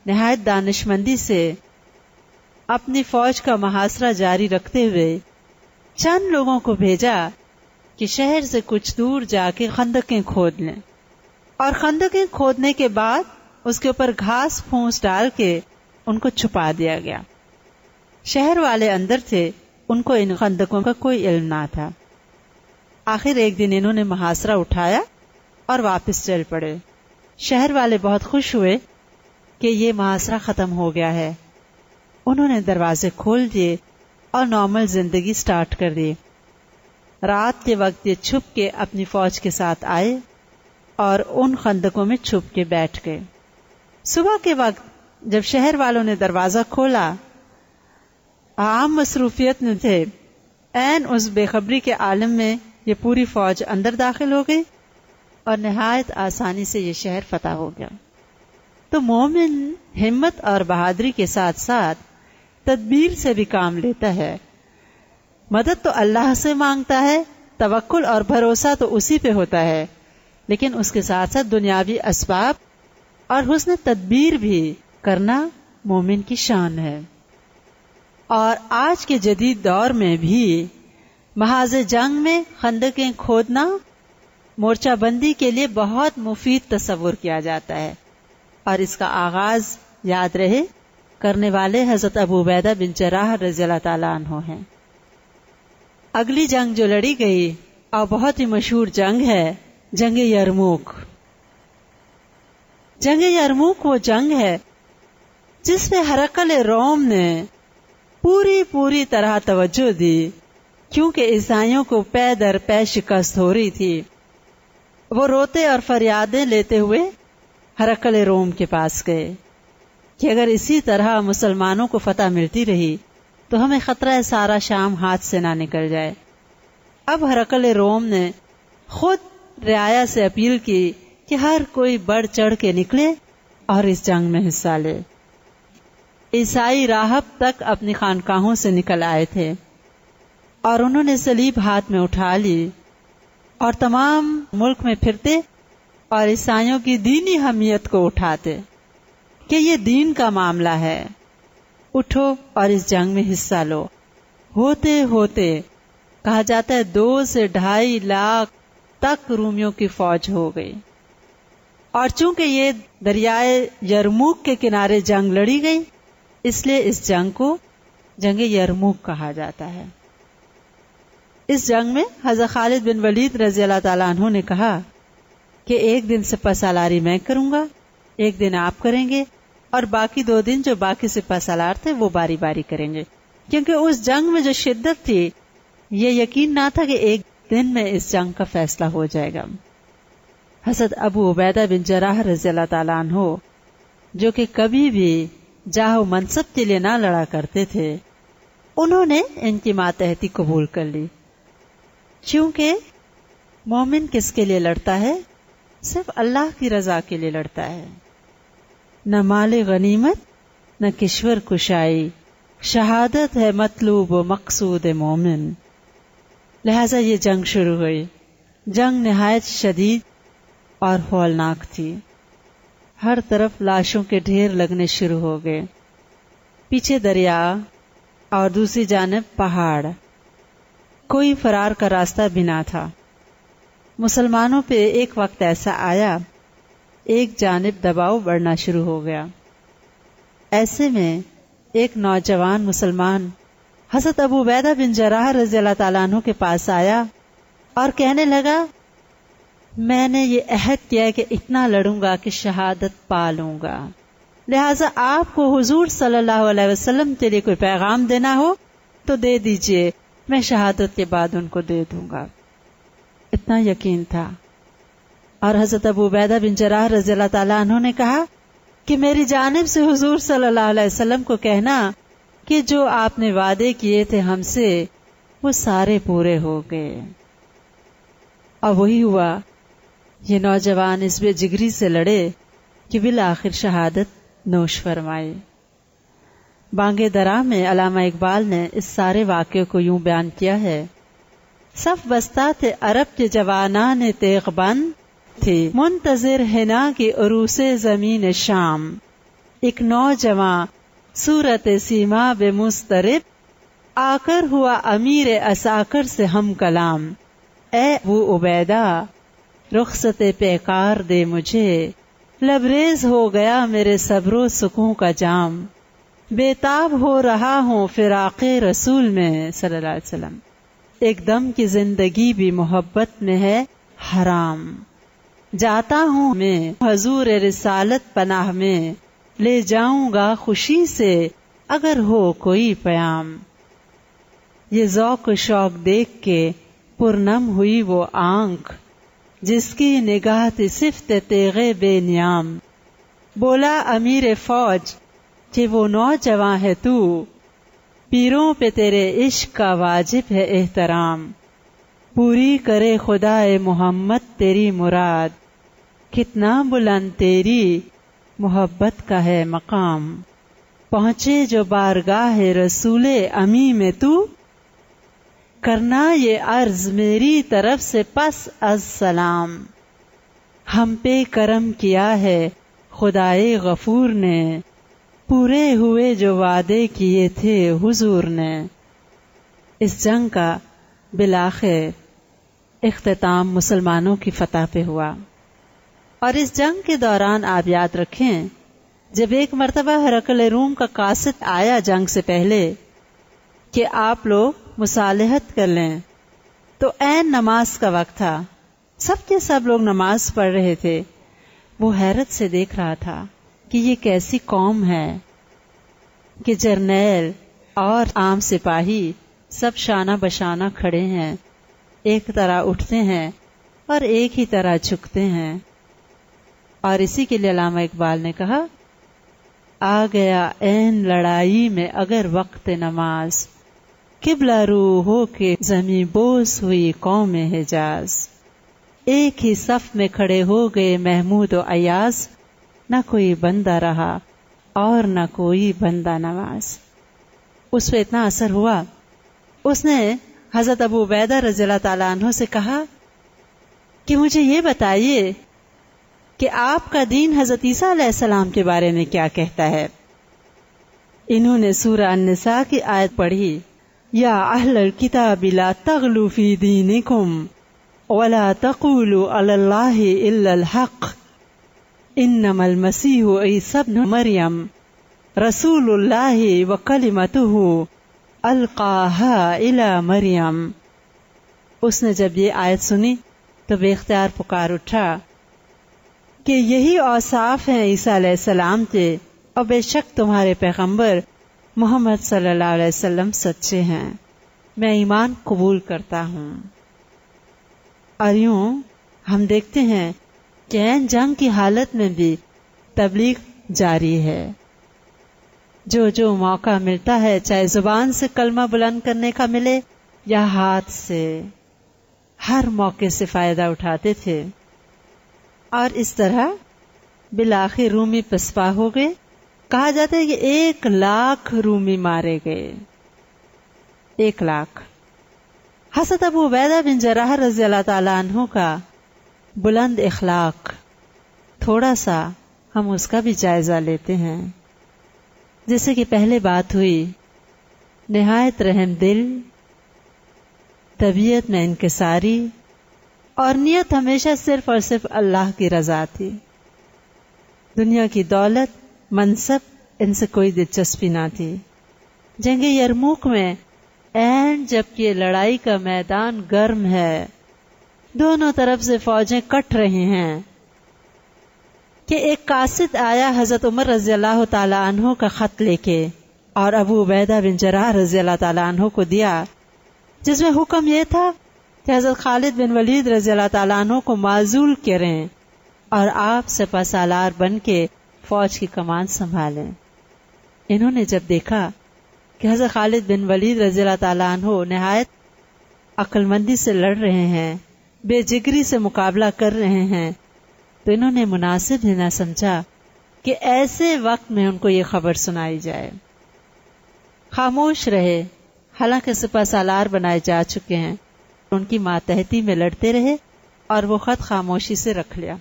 نہایت دانشمندی سے اپنی فوج کا محاصرہ جاری رکھتے ہوئے چند لوگوں کو بھیجا کہ شہر سے کچھ دور جا کے خندقیں کھود لیں، اور خندقیں کھودنے کے بعد اس کے اوپر گھاس پھوس ڈال کے ان کو چھپا دیا گیا۔ شہر والے اندر تھے، ان کو ان خندقوں کا کوئی علم نہ تھا۔ آخر ایک دن انہوں نے محاصرہ اٹھایا اور واپس چل پڑے۔ شہر والے بہت خوش ہوئے کہ یہ محاصرہ ختم ہو گیا ہے۔ انہوں نے دروازے کھول دیے اور نارمل زندگی سٹارٹ کر دی۔ رات کے وقت یہ چھپ کے اپنی فوج کے ساتھ آئے اور ان خندقوں میں چھپ کے بیٹھ گئے۔ صبح کے وقت جب شہر والوں نے دروازہ کھولا، عام مصروفیت میں تھے، عین اس بے خبری کے عالم میں یہ پوری فوج اندر داخل ہو گئی اور نہایت آسانی سے یہ شہر فتح ہو گیا۔ تو مومن ہمت اور بہادری کے ساتھ ساتھ تدبیر سے بھی کام لیتا ہے۔ مدد تو اللہ سے مانگتا ہے، توکل اور بھروسہ تو اسی پہ ہوتا ہے، لیکن اس کے ساتھ ساتھ دنیاوی اسباب اور حسن تدبیر بھی کرنا مومن کی شان ہے۔ اور آج کے جدید دور میں بھی محاذ جنگ میں خندقیں کھودنا مورچہ بندی کے لیے بہت مفید تصور کیا جاتا ہے، اور اس کا آغاز یاد رہے کرنے والے حضرت ابو عبیدہ بن جراح رضی اللہ تعالیٰ عنہ ہیں۔ اگلی جنگ جو لڑی گئی اور بہت ہی مشہور جنگ ہے، جنگ یرموک۔ جنگ یرموک وہ جنگ ہے جس میں ہرقل روم نے پوری طرح توجہ دی، کیونکہ عیسائیوں کو پے در پے شکست ہو رہی تھی۔ وہ روتے اور فریادیں لیتے ہوئے ہرقل روم کے پاس گئے کہ اگر اسی طرح مسلمانوں کو فتح ملتی رہی تو ہمیں خطرہ سارا شام ہاتھ سے نہ نکل جائے۔ اب ہرقل روم نے خود رعایا سے اپیل کی کہ ہر کوئی بڑھ چڑھ کے نکلے اور اس جنگ میں حصہ لے۔ عیسائی راہب تک اپنی خانقاہوں سے نکل آئے تھے اور انہوں نے صلیب ہاتھ میں اٹھا لی اور تمام ملک میں پھرتے اور عیسائیوں کی دینی حمیت کو اٹھاتے کہ یہ دین کا معاملہ ہے، اٹھو اور اس جنگ میں حصہ لو۔ ہوتے ہوتے کہا جاتا ہے 2 سے 2.5 لاکھ تک رومیوں کی فوج ہو گئی، اور چونکہ یہ دریائے یرموک کے کنارے جنگ لڑی گئی، اس لیے اس جنگ کو جنگ یرموک کہا جاتا ہے۔ اس جنگ میں حضرت خالد بن ولید رضی اللہ تعالیٰ عنہ نے کہا کہ ایک دن سپہ سالاری میں کروں گا، ایک دن آپ کریں گے، اور باقی 2 دن جو باقی سپہ سالار تھے وہ باری باری کریں گے، کیونکہ اس جنگ میں جو شدت تھی یہ یقین نہ تھا کہ ایک دن میں اس جنگ کا فیصلہ ہو جائے گا۔ حضرت ابو عبیدہ بن جراح رضی اللہ تعالیٰ عنہ جو کہ کبھی بھی جاہ و منصب کے لیے نہ لڑا کرتے تھے، انہوں نے ان کی ماتحتی قبول کر لی، کیونکہ مومن کس کے لیے لڑتا ہے؟ صرف اللہ کی رضا کے لیے لڑتا ہے۔ نہ مال غنیمت نہ کشور کشائی، شہادت ہے مطلوب و مقصود مومن۔ لہذا یہ جنگ شروع ہوئی۔ جنگ نہایت شدید اور ہولناک تھی۔ ہر طرف لاشوں کے ڈھیر لگنے شروع ہو گئے، پیچھے دریا اور دوسری جانب پہاڑ، کوئی فرار کا راستہ بھی نہ تھا۔ مسلمانوں پہ ایک وقت ایسا آیا ایک جانب دباؤ بڑھنا شروع ہو گیا۔ ایسے میں ایک نوجوان مسلمان حضرت ابو عبیدہ بن جراح رضی اللہ تعالیٰ عنہ کے پاس آیا اور کہنے لگا، میں نے یہ عہد کیا کہ اتنا لڑوں گا کہ شہادت پا لوں گا، لہٰذا آپ کو حضور صلی اللہ علیہ وسلم کے لیے کوئی پیغام دینا ہو تو دے دیجئے، میں شہادت کے بعد ان کو دے دوں گا۔ اتنا یقین تھا۔ اور حضرت ابو عبیدہ بن جراح رضی اللہ تعالیٰ عنہ نے کہا کہ میری جانب سے حضور صلی اللہ علیہ وسلم کو کہنا کہ جو آپ نے وعدے کیے تھے ہم سے وہ سارے پورے ہو گئے۔ اور وہی ہوا، یہ نوجوان اس بے جگری سے لڑے کہ بالآخر شہادت نوش فرمائی۔ بانگ درا میں علامہ اقبال نے اس سارے واقعے کو یوں بیان کیا ہے، صف بستہ تھے عرب کے جوانان تیغ بند، تھے منتظر حنا کی عروس زمین شام، ایک نوجواں صورت سیما بے مسترب، آ کر ہوا امیر عساکر سے ہم کلام، اے ابو عبیدہ رخصت پیکار دے مجھے، لبریز ہو گیا میرے صبر و سکون کا جام، بےتاب ہو رہا ہوں فراق رسول میں صلی اللہ علیہ وسلم، ایک دم کی زندگی بھی محبت میں ہے حرام، جاتا ہوں میں حضور رسالت پناہ میں، لے جاؤں گا خوشی سے اگر ہو کوئی پیام، یہ ذوق و شوق دیکھ کے پرنم ہوئی وہ آنکھ، جس کی نگاہ تھی صفت تیغے بے نیام، بولا امیر فوج کہ وہ نوجواں ہے تو، پیروں پہ تیرے عشق کا واجب ہے احترام، پوری کرے خدائے محمد تیری مراد، کتنا بلند تیری محبت کا ہے مقام، پہنچے جو بارگاہ رسول امی میں تو، کرنا یہ عرض میری طرف سے پس از سلام، ہم پہ کرم کیا ہے خدائے غفور نے، پورے ہوئے جو وعدے کیے تھے حضور نے۔ اس جنگ کا بالآخر اختتام مسلمانوں کی فتح پہ ہوا، اور اس جنگ کے دوران آپ یاد رکھیں، جب ایک مرتبہ ہرقل روم کا قاصد آیا جنگ سے پہلے کہ آپ لوگ مصالحت کر لیں، تو عین نماز کا وقت تھا، سب کے سب لوگ نماز پڑھ رہے تھے، وہ حیرت سے دیکھ رہا تھا کہ یہ کیسی قوم ہے کہ جرنیل اور عام سپاہی سب شانہ بشانہ کھڑے ہیں، ایک طرح اٹھتے ہیں اور ایک ہی طرح جھکتے ہیں۔ اور اسی کے لیے علامہ اقبال نے کہا، آ گیا عین لڑائی میں اگر وقت نماز، قبلہ رو ہو کے زمیں بوس ہوئی قوم حجاز، ایک ہی صف میں کھڑے ہو گئے محمود و ایاز، نہ کوئی بندہ رہا اور نہ کوئی بندہ نواز۔ اس پہ اتنا اثر ہوا، اس نے حضرت ابو عبیدہ رضی اللہ تعالیٰ عنہ سے کہا کہ مجھے یہ بتائیے کہ آپ کا دین حضرت عیسیٰ علیہ السلام کے بارے میں کیا کہتا ہے؟ انہوں نے سورہ النساء کی آیت پڑھی، یا اہل الکتاب لا تغلوا فی دینکم ولا تقولوا علی اللہ الا الحق انما المسیح عیسی ابن مریم رسول اللہ وکلمتہ القاها الی مریم۔ اس نے جب یہ آیت سنی تو بے اختیار پکار اٹھا کہ یہی اوصاف ہیں عیسیٰ علیہ السلام کے، اور بے شک تمہارے پیغمبر محمد صلی اللہ علیہ وسلم سچے ہیں، میں ایمان قبول کرتا ہوں۔ اور یوں ہم دیکھتے ہیں کہ عین جنگ کی حالت میں بھی تبلیغ جاری ہے، جو موقع ملتا ہے، چاہے زبان سے کلمہ بلند کرنے کا ملے یا ہاتھ سے، ہر موقع سے فائدہ اٹھاتے تھے۔ اور اس طرح بالآخر رومی پسپا ہو گئے، کہا جاتا ہے کہ 1,00,000 رومی مارے گئے، 1,00,000۔ حضرت ابو عبیدہ بن جراح رضی اللہ تعالیٰ عنہ کا بلند اخلاق، تھوڑا سا ہم اس کا بھی جائزہ لیتے ہیں۔ جیسے کہ پہلے بات ہوئی، نہایت رحم دل، طبیعت میں انکساری، اور نیت ہمیشہ صرف اور صرف اللہ کی رضا تھی۔ دنیا کی دولت، منصب ان سے کوئی دلچسپی نہ تھی۔ جنگ یرموک میں جبکہ لڑائی کا میدان گرم ہے، دونوں طرف سے فوجیں کٹ رہی ہیں، کہ ایک قاصد آیا حضرت عمر رضی اللہ تعالی عنہ کا خط لے کے اور ابو عبیدہ بن جراح رضی اللہ تعالی عنہ کو دیا، جس میں حکم یہ تھا کہ حضرت خالد بن ولید رضی اللہ تعالی عنہ کو معزول کریں اور آپ سپہ سالار بن کے فوج کی کمان سنبھالیں۔ انہوں نے جب دیکھا کہ حضرت خالد بن ولید رضی اللہ تعالی عنہ نہایت عقل مندی سے لڑ رہے ہیں، بے جگری سے مقابلہ کر رہے ہیں، تو انہوں نے مناسب ہی نہ سمجھا کہ ایسے وقت میں ان کو یہ خبر سنائی جائے۔ خاموش رہے، حالانکہ سپہ سالار بنائے جا چکے ہیں، ان کی ماتحتی میں لڑتے رہے اور وہ خط خاموشی سے رکھ لیا۔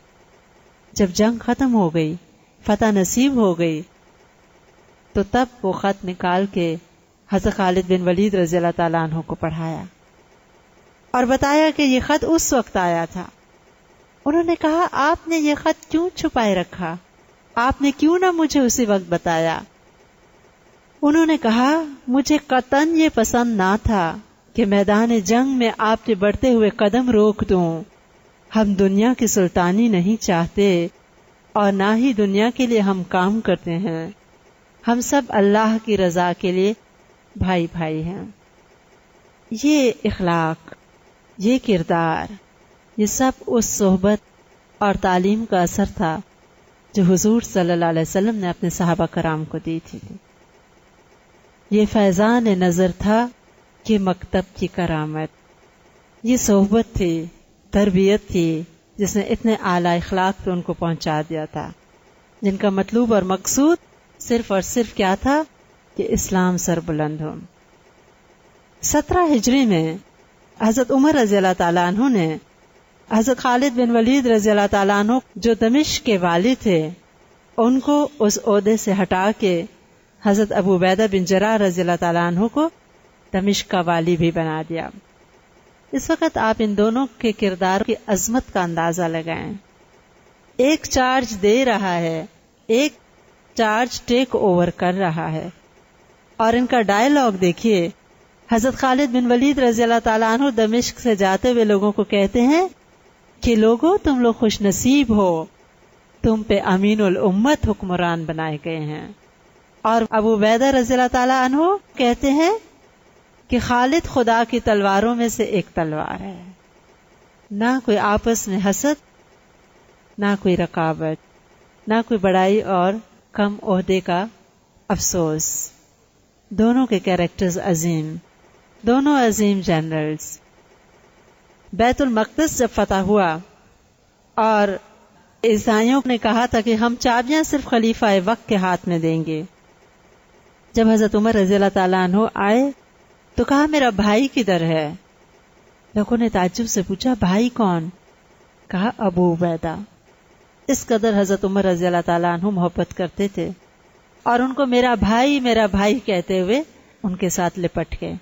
جب جنگ ختم ہو گئی، فتح نصیب ہو گئی، تو تب وہ خط نکال کے حضرت خالد بن ولید رضی اللہ تعالیٰ عنہ کو پڑھایا اور بتایا کہ یہ خط اس وقت آیا تھا۔ انہوں نے کہا، آپ نے یہ خط کیوں چھپائے رکھا؟ آپ نے کیوں نہ مجھے اسی وقت بتایا؟ انہوں نے کہا، مجھے قطعاً یہ پسند نہ تھا کہ میدان جنگ میں آپ کے بڑھتے ہوئے قدم روک دوں۔ ہم دنیا کی سلطانی نہیں چاہتے اور نہ ہی دنیا کے لیے ہم کام کرتے ہیں، ہم سب اللہ کی رضا کے لیے بھائی بھائی ہیں۔ یہ اخلاق، یہ کردار، یہ سب اس صحبت اور تعلیم کا اثر تھا جو حضور صلی اللہ علیہ وسلم نے اپنے صحابہ کرام کو دی تھی۔ یہ فیضان نظر تھا کہ مکتب کی کرامت، یہ صحبت تھی، تربیت تھی، جس نے اتنے اعلیٰ اخلاق پہ ان کو پہنچا دیا تھا، جن کا مطلوب اور مقصود صرف اور صرف کیا تھا کہ اسلام سر بلند ہو۔ 17 ہجری میں حضرت عمر رضی اللہ تعالیٰ عنہ نے حضرت خالد بن ولید رضی اللہ تعالیٰ عنہ جو دمشق کے والی تھے، ان کو اس عہدے سے ہٹا کے حضرت ابو عبیدہ بن جراح رضی اللہ تعالیٰ عنہ کو دمشق کا والی بھی بنا دیا۔ اس وقت آپ ان دونوں کے کردار کی عظمت کا اندازہ لگائیں۔ ایک چارج دے رہا ہے، ایک چارج ٹیک اوور کر رہا ہے، اور ان کا ڈائلاگ دیکھیے۔ حضرت خالد بن ولید رضی اللہ تعالیٰ عنہ دمشق سے جاتے ہوئے لوگوں کو کہتے ہیں کہ لوگوں، تم لوگ خوش نصیب ہو، تم پہ امین الامت حکمران بنائے گئے ہیں۔ اور ابو عبیدہ رضی اللہ تعالیٰ عنہ کہتے ہیں کہ خالد خدا کی تلواروں میں سے ایک تلوار ہے، نہ کوئی آپس میں حسد، نہ کوئی رقابت، نہ کوئی بڑائی اور کم عہدے کا افسوس۔ دونوں کے کیریکٹرز عظیم، دونوں عظیم جنرلز۔ بیت المقدس جب فتح ہوا اور عیسائیوں نے کہا تھا کہ ہم چابیاں صرف خلیفہ وقت کے ہاتھ میں دیں گے، جب حضرت عمر رضی اللہ تعالیٰ عنہ آئے تو کہا، میرا بھائی کدھر ہے؟ لوگوں نے تعجب سے پوچھا، بھائی کون؟ کہا، ابو عبیدہ۔ اس قدر حضرت عمر رضی اللہ تعالیٰ عنہ محبت کرتے تھے اور ان کو میرا بھائی کہتے ہوئے ان کے ساتھ لپٹ گئے۔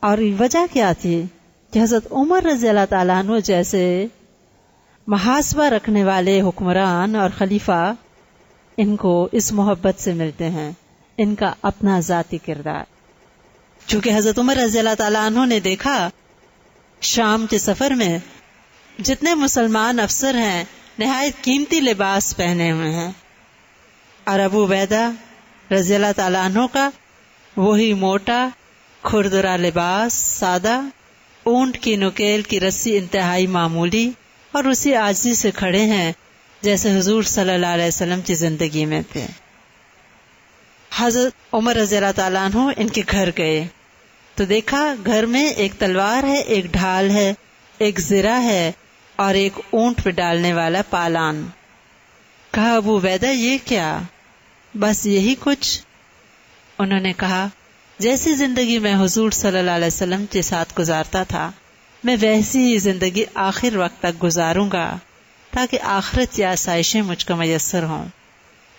اور وجہ کیا تھی کہ حضرت عمر رضی اللہ تعالیٰ عنہ جیسے محاسبہ رکھنے والے حکمران اور خلیفہ ان کو اس محبت سے ملتے ہیں، ان کا اپنا ذاتی کردار۔ چونکہ حضرت عمر رضی اللہ تعالیٰ عنہ نے دیکھا شام کے سفر میں جتنے مسلمان افسر ہیں نہایت قیمتی لباس پہنے ہوئے ہیں، اور ابو عبیدہ رضی اللہ تعالیٰ عنہ کا وہی موٹا کھردرا لباس، سادہ، اونٹ کی نکیل کی رسی انتہائی معمولی، اور اسی عاجزی سے کھڑے ہیں جیسے حضور صلی اللہ علیہ وسلم کی زندگی میں تھے۔ حضرت عمر رضی اللہ تعالیٰ عنہ ان کے گھر گئے تو دیکھا گھر میں ایک تلوار ہے، ایک ڈھال ہے، ایک زرہ ہے اور ایک اونٹ پہ ڈالنے والا پالان۔ کہا، ابو عبیدہ یہ کیا؟ بس یہی کچھ؟ انہوں نے کہا، جیسی زندگی میں حضور صلی اللہ علیہ وسلم کے ساتھ گزارتا تھا، میں ویسی ہی زندگی آخر وقت تک گزاروں گا تاکہ آخرت کی آسائشیں مجھ کو میسر ہوں۔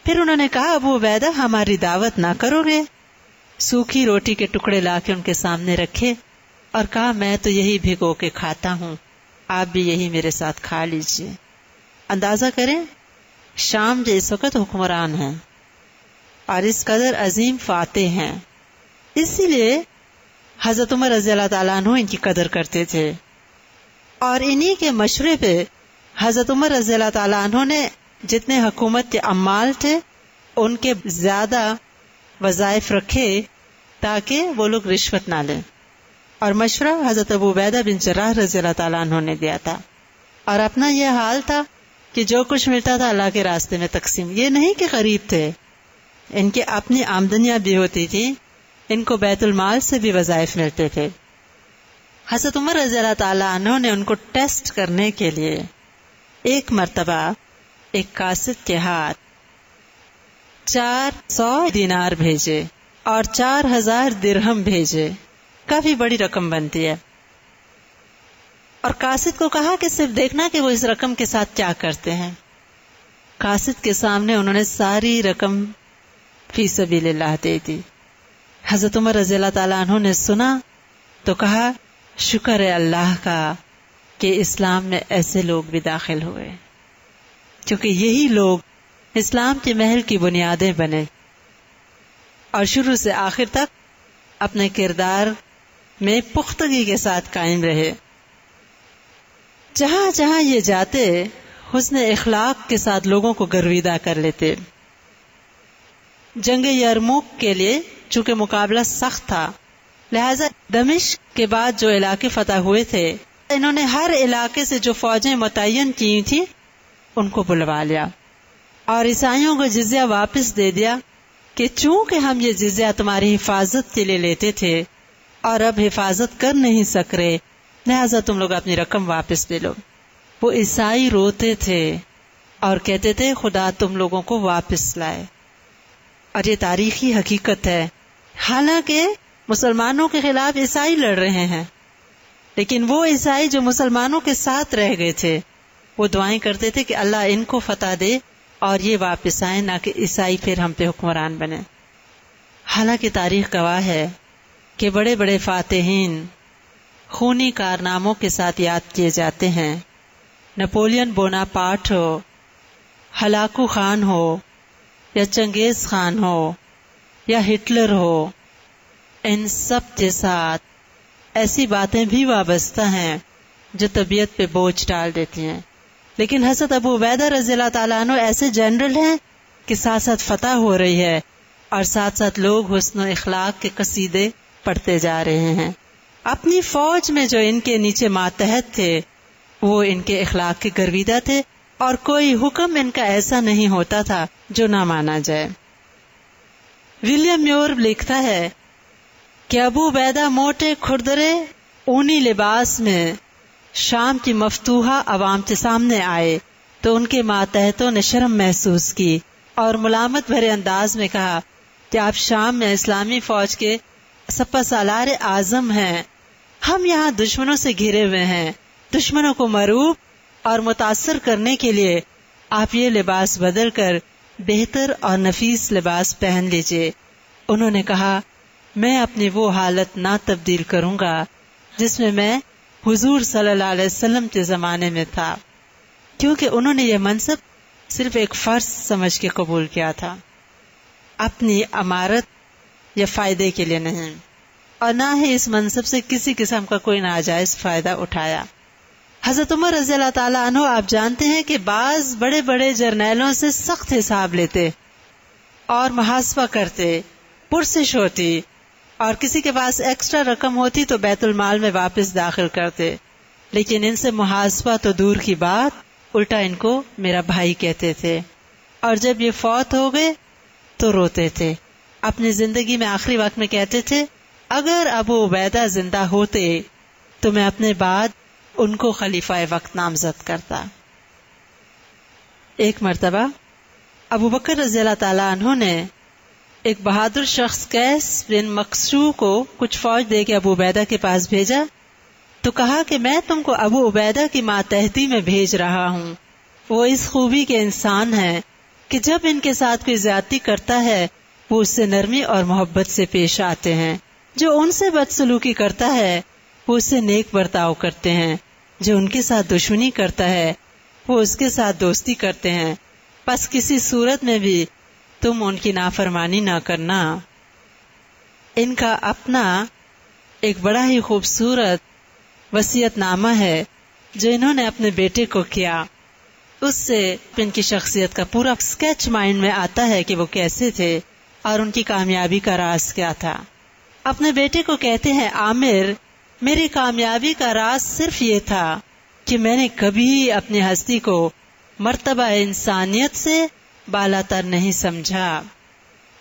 پھر انہوں نے کہا، ابو عبیدہ ہماری دعوت نہ کرو گے؟ سوکھی روٹی کے ٹکڑے لا کے ان کے سامنے رکھے اور کہا، میں تو یہی بھگو کے کھاتا ہوں، آپ بھی یہی میرے ساتھ کھا لیجئے۔ اندازہ کریں شام جو اس وقت حکمران ہیں اور اس قدر عظیم فاتح ہیں، اسی لیے حضرت عمر رضی اللہ تعالیٰ عنہ ان کی قدر کرتے تھے، اور انہی کے مشورے پہ حضرت عمر رضی اللہ تعالیٰ عنہ نے جتنے حکومت کے عمال تھے ان کے زیادہ وظائف رکھے تاکہ وہ لوگ رشوت نہ لیں، اور مشورہ حضرت ابو عبیدہ بن جراح رضی اللہ تعالیٰ عنہ نے دیا تھا، اور اپنا یہ حال تھا کہ جو کچھ ملتا تھا اللہ کے راستے میں تقسیم، یہ نہیں کہ غریب تھے، ان کی اپنی آمدنیاں بھی ہوتی تھی، ان کو بیت المال سے بھی وظائف ملتے تھے۔ حضرت عمر رضی اللہ تعالیٰ عنہ نے ان کو ٹیسٹ کرنے کے لیے ایک مرتبہ ایک قاصد کے ہاتھ 400 دینار بھیجے اور 4000 درہم بھیجے، کافی بڑی رقم بنتی ہے، اور قاصد کو کہا کہ صرف دیکھنا کہ وہ اس رقم کے ساتھ کیا کرتے ہیں۔ قاصد کے سامنے انہوں نے ساری رقم فی سبیل اللہ دے دی۔ حضرت عمر رضی اللہ تعالیٰ عنہ نے سنا تو کہا شکر ہے اللہ کا کہ اسلام میں ایسے لوگ بھی داخل ہوئے، کیونکہ یہی لوگ اسلام کے محل کی بنیادیں بنے اور شروع سے آخر تک اپنے کردار میں پختگی کے ساتھ قائم رہے۔ جہاں جہاں یہ جاتے حسن اخلاق کے ساتھ لوگوں کو گرویدہ کر لیتے۔ جنگ یرموک کے لیے چونکہ مقابلہ سخت تھا، لہذا دمشق کے بعد جو علاقے فتح ہوئے تھے انہوں نے ہر علاقے سے جو فوجیں متعین کی تھی ان کو بلوا لیا اور عیسائیوں کو جزیہ واپس دے دیا کہ چونکہ ہم یہ جزیہ تمہاری حفاظت کے لیے لیتے تھے اور اب حفاظت کر نہیں سک رہے، لہذا تم لوگ اپنی رقم واپس لے لو۔ وہ عیسائی روتے تھے اور کہتے تھے خدا تم لوگوں کو واپس لائے، اور یہ تاریخی حقیقت ہے۔ حالانکہ مسلمانوں کے خلاف عیسائی لڑ رہے ہیں، لیکن وہ عیسائی جو مسلمانوں کے ساتھ رہ گئے تھے وہ دعائیں کرتے تھے کہ اللہ ان کو فتح دے اور یہ واپس آئیں، نہ کہ عیسائی پھر ہم پہ حکمران بنے۔ حالانکہ تاریخ گواہ ہے کہ بڑے بڑے فاتحین خونی کارناموں کے ساتھ یاد کیے جاتے ہیں، نپولین بوناپارٹ ہو، ہلاکو خان ہو، یا چنگیز خان ہو، یا ہٹلر ہو، ان سب کے ساتھ ایسی باتیں بھی وابستہ ہیں جو طبیعت پہ بوجھ ڈال دیتی ہیں، لیکن حضرت ابو عبیدہ رضی اللہ تعالیٰ عنہ ایسے جنرل ہیں کہ ساتھ ساتھ فتح ہو رہی ہے اور ساتھ ساتھ لوگ حسن و اخلاق کے قصیدے پڑھتے جا رہے ہیں۔ اپنی فوج میں جو ان کے نیچے ماتحت تھے وہ ان کے اخلاق کے گرویدہ تھے، اور کوئی حکم ان کا ایسا نہیں ہوتا تھا جو نہ مانا جائے۔ ولیم میور لکھتا ہے کہ ابو عبیدہ موٹے کھردرے اونی لباس میں شام کی مفتوحہ عوام کے سامنے آئے تو ان کے ماتحتوں نے شرم محسوس کی اور ملامت بھرے انداز میں کہا کہ آپ شام میں اسلامی فوج کے سپہ سالار اعظم ہیں، ہم یہاں دشمنوں سے گھرے ہوئے ہیں، دشمنوں کو مرعوب اور متاثر کرنے کے لیے آپ یہ لباس بدل کر بہتر اور نفیس لباس پہن لیجئے۔ انہوں نے کہا میں اپنی وہ حالت نہ تبدیل کروں گا جس میں حضور صلی اللہ علیہ وسلم کے زمانے میں تھا، کیونکہ انہوں نے یہ منصب صرف ایک فرض سمجھ کے قبول کیا تھا، اپنی امارت یا فائدے کے لیے نہیں، اور نہ ہی اس منصب سے کسی قسم کا کوئی ناجائز فائدہ اٹھایا۔ حضرت عمر رضی اللہ تعالیٰ عنہ آپ جانتے ہیں کہ بعض بڑے بڑے جرنیلوں سے سخت حساب لیتے اور محاسبہ کرتے، پرسش ہوتی، اور کسی کے پاس ایکسٹرا رقم ہوتی تو بیت المال میں واپس داخل کرتے، لیکن ان سے محاسبہ تو دور کی بات، الٹا ان کو میرا بھائی کہتے تھے، اور جب یہ فوت ہو گئے تو روتے تھے۔ اپنی زندگی میں آخری وقت میں کہتے تھے اگر ابو عبیدہ زندہ ہوتے تو میں اپنے بعد ان کو خلیفہ وقت نامزد کرتا۔ ایک مرتبہ ابو بکر رضی اللہ تعالیٰ عنہ نے ایک بہادر شخص قیس بن مقصو کو کچھ فوج دے کے ابو عبیدہ کے پاس بھیجا تو کہا کہ میں تم کو ابو عبیدہ کی ماتحتی میں بھیج رہا ہوں، وہ اس خوبی کے انسان ہیں کہ جب ان کے ساتھ کوئی زیادتی کرتا ہے وہ اس سے نرمی اور محبت سے پیش آتے ہیں، جو ان سے بدسلوکی کرتا ہے وہ اس سے نیک برتاؤ کرتے ہیں، جو ان کے ساتھ دشمنی کرتا ہے وہ اس کے ساتھ دوستی کرتے ہیں، پس کسی صورت میں بھی تم ان کی نافرمانی نہ کرنا۔ ان کا اپنا ایک بڑا ہی خوبصورت وصیت نامہ ہے جو انہوں نے اپنے بیٹے کو کیا۔ اس سے ان کی شخصیت کا پورا اسکیچ مائنڈ میں آتا ہے کہ وہ کیسے تھے اور ان کی کامیابی کا راز کیا تھا۔ اپنے بیٹے کو کہتے ہیں، عامر، میری کامیابی کا راز صرف یہ تھا کہ میں نے کبھی اپنی ہستی کو مرتبہ انسانیت سے بالاتر نہیں سمجھا۔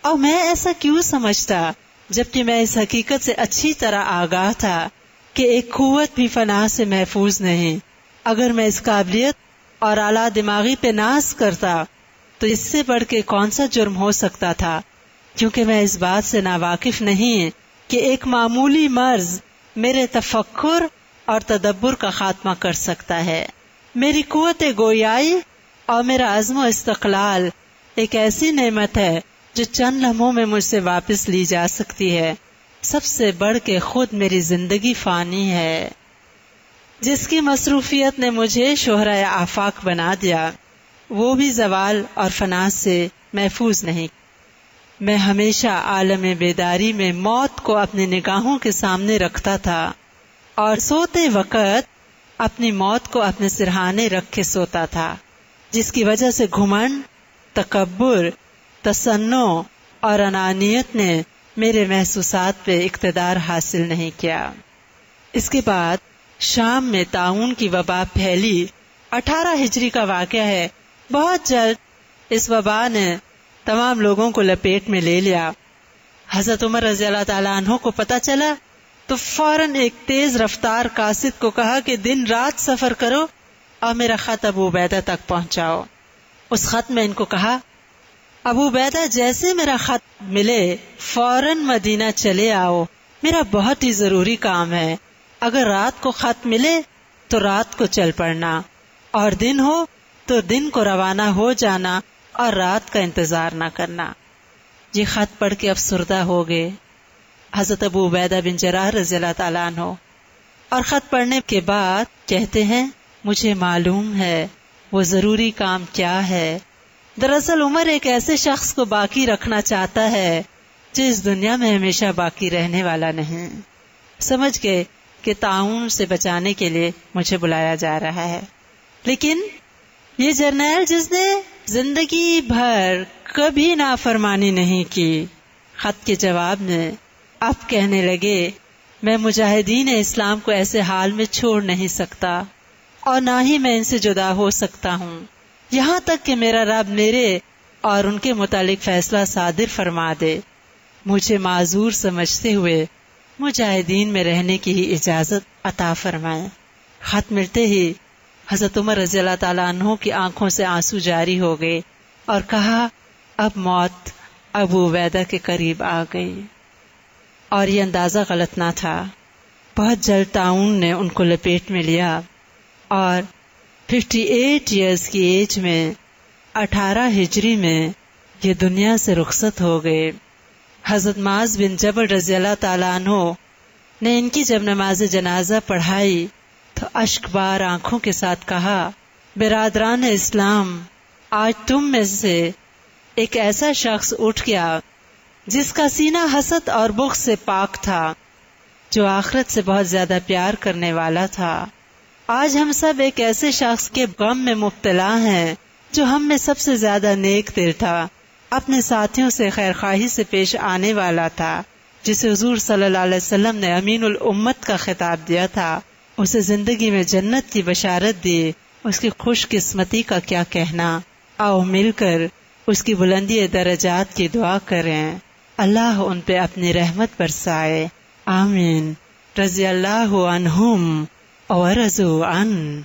اور میں ایسا کیوں سمجھتا جبکہ میں اس حقیقت سے اچھی طرح آگاہ تھا کہ ایک قوت بھی فنا سے محفوظ نہیں۔ اگر میں اس قابلیت اور اعلیٰ دماغی پہ ناز کرتا تو اس سے بڑھ کے کون سا جرم ہو سکتا تھا، کیونکہ میں اس بات سے ناواقف نہیں کہ ایک معمولی مرض میرے تفکر اور تدبر کا خاتمہ کر سکتا ہے۔ میری قوت گویائی اور میرا عزم و استقلال ایک ایسی نعمت ہے جو چند لمحوں میں مجھ سے واپس لی جا سکتی ہے۔ سب سے بڑھ کے خود میری زندگی فانی ہے، جس کی مصروفیت نے مجھے شہرۂ آفاق بنا دیا، وہ بھی زوال اور فنا سے محفوظ نہیں۔ میں ہمیشہ عالم بیداری میں موت کو اپنی نگاہوں کے سامنے رکھتا تھا اور سوتے وقت اپنی موت کو اپنے سرہانے رکھ کے سوتا تھا، جس کی وجہ سے گھمنڈ، تکبر، تصنع اور انانیت نے میرے محسوسات پہ اقتدار حاصل نہیں کیا۔ اس کے بعد شام میں طاعون کی وبا پھیلی۔ 18 ہجری کا واقعہ ہے۔ بہت جلد اس وبا نے تمام لوگوں کو لپیٹ میں لے لیا۔ حضرت عمر رضی اللہ تعالیٰ عنہ کو پتہ چلا تو فوراً ایک تیز رفتار قاصد کو کہا کہ دن رات سفر کرو اور میرا خط ابو عبیدہ تک پہنچاؤ۔ اس خط میں ان کو کہا، ابو عبیدہ جیسے میرا خط ملے فوراً مدینہ چلے آؤ، میرا بہت ہی ضروری کام ہے۔ اگر رات کو خط ملے تو رات کو چل پڑنا، اور دن ہو تو دن کو روانہ ہو جانا اور رات کا انتظار نہ کرنا۔ یہ خط پڑھ کے افسردہ ہو گئے حضرت ابو عبیدہ بن جراح رضی اللہ تعالیٰ عنہ، اور خط پڑھنے کے بعد کہتے ہیں، مجھے معلوم ہے وہ ضروری کام کیا ہے۔ دراصل عمر ایک ایسے شخص کو باقی رکھنا چاہتا ہے جو اس دنیا میں ہمیشہ باقی رہنے والا نہیں۔ سمجھ گئے کہ طاعون سے بچانے کے لیے مجھے بلایا جا رہا ہے۔ لیکن یہ جرنیل جس نے زندگی بھر کبھی نافرمانی نہیں کی، خط کے جواب میں اب کہنے لگے، میں مجاہدین اسلام کو ایسے حال میں چھوڑ نہیں سکتا اور نہ ہی میں ان سے جدا ہو سکتا ہوں، یہاں تک کہ میرا رب میرے اور ان کے متعلق فیصلہ صادر فرما دے۔ مجھے معذور سمجھتے ہوئے مجاہدین میں رہنے کی ہی اجازت عطا فرمائے۔ خط ملتے ہی حضرت عمر رضی اللہ تعالیٰ عنہ کی آنکھوں سے آنسو جاری ہو گئے اور کہا، اب موت ابو عبیدہ کے قریب آ گئی۔ اور یہ اندازہ غلط نہ تھا۔ بہت جلد طاعون نے ان کو لپیٹ میں لیا اور 58 ایئرز کی ایج میں 18 ہجری میں یہ دنیا سے رخصت ہو گئے۔ حضرت معاذ بن جبل رضی اللہ تعالیٰ عنہ نے ان کی جب نماز جنازہ پڑھائی تو اشک بار آنکھوں کے ساتھ کہا، برادران اسلام، آج تم میں سے ایک ایسا شخص اٹھ گیا جس کا سینہ حسد اور بغض سے پاک تھا، جو آخرت سے بہت زیادہ پیار کرنے والا تھا۔ آج ہم سب ایک ایسے شخص کے غم میں مبتلا ہیں جو ہم میں سب سے زیادہ نیک دل تھا، اپنے ساتھیوں سے خیرخواہی سے پیش آنے والا تھا، جسے حضور صلی اللہ علیہ وسلم نے امین الامت کا خطاب دیا تھا، اسے زندگی میں جنت کی بشارت دی۔ اس کی خوش قسمتی کا کیا کہنا، آؤ مل کر اس کی بلندی درجات کی دعا کریں، اللہ ان پہ اپنی رحمت برسائے، آمین۔ رضی اللہ عنہم ورضوا عنہ۔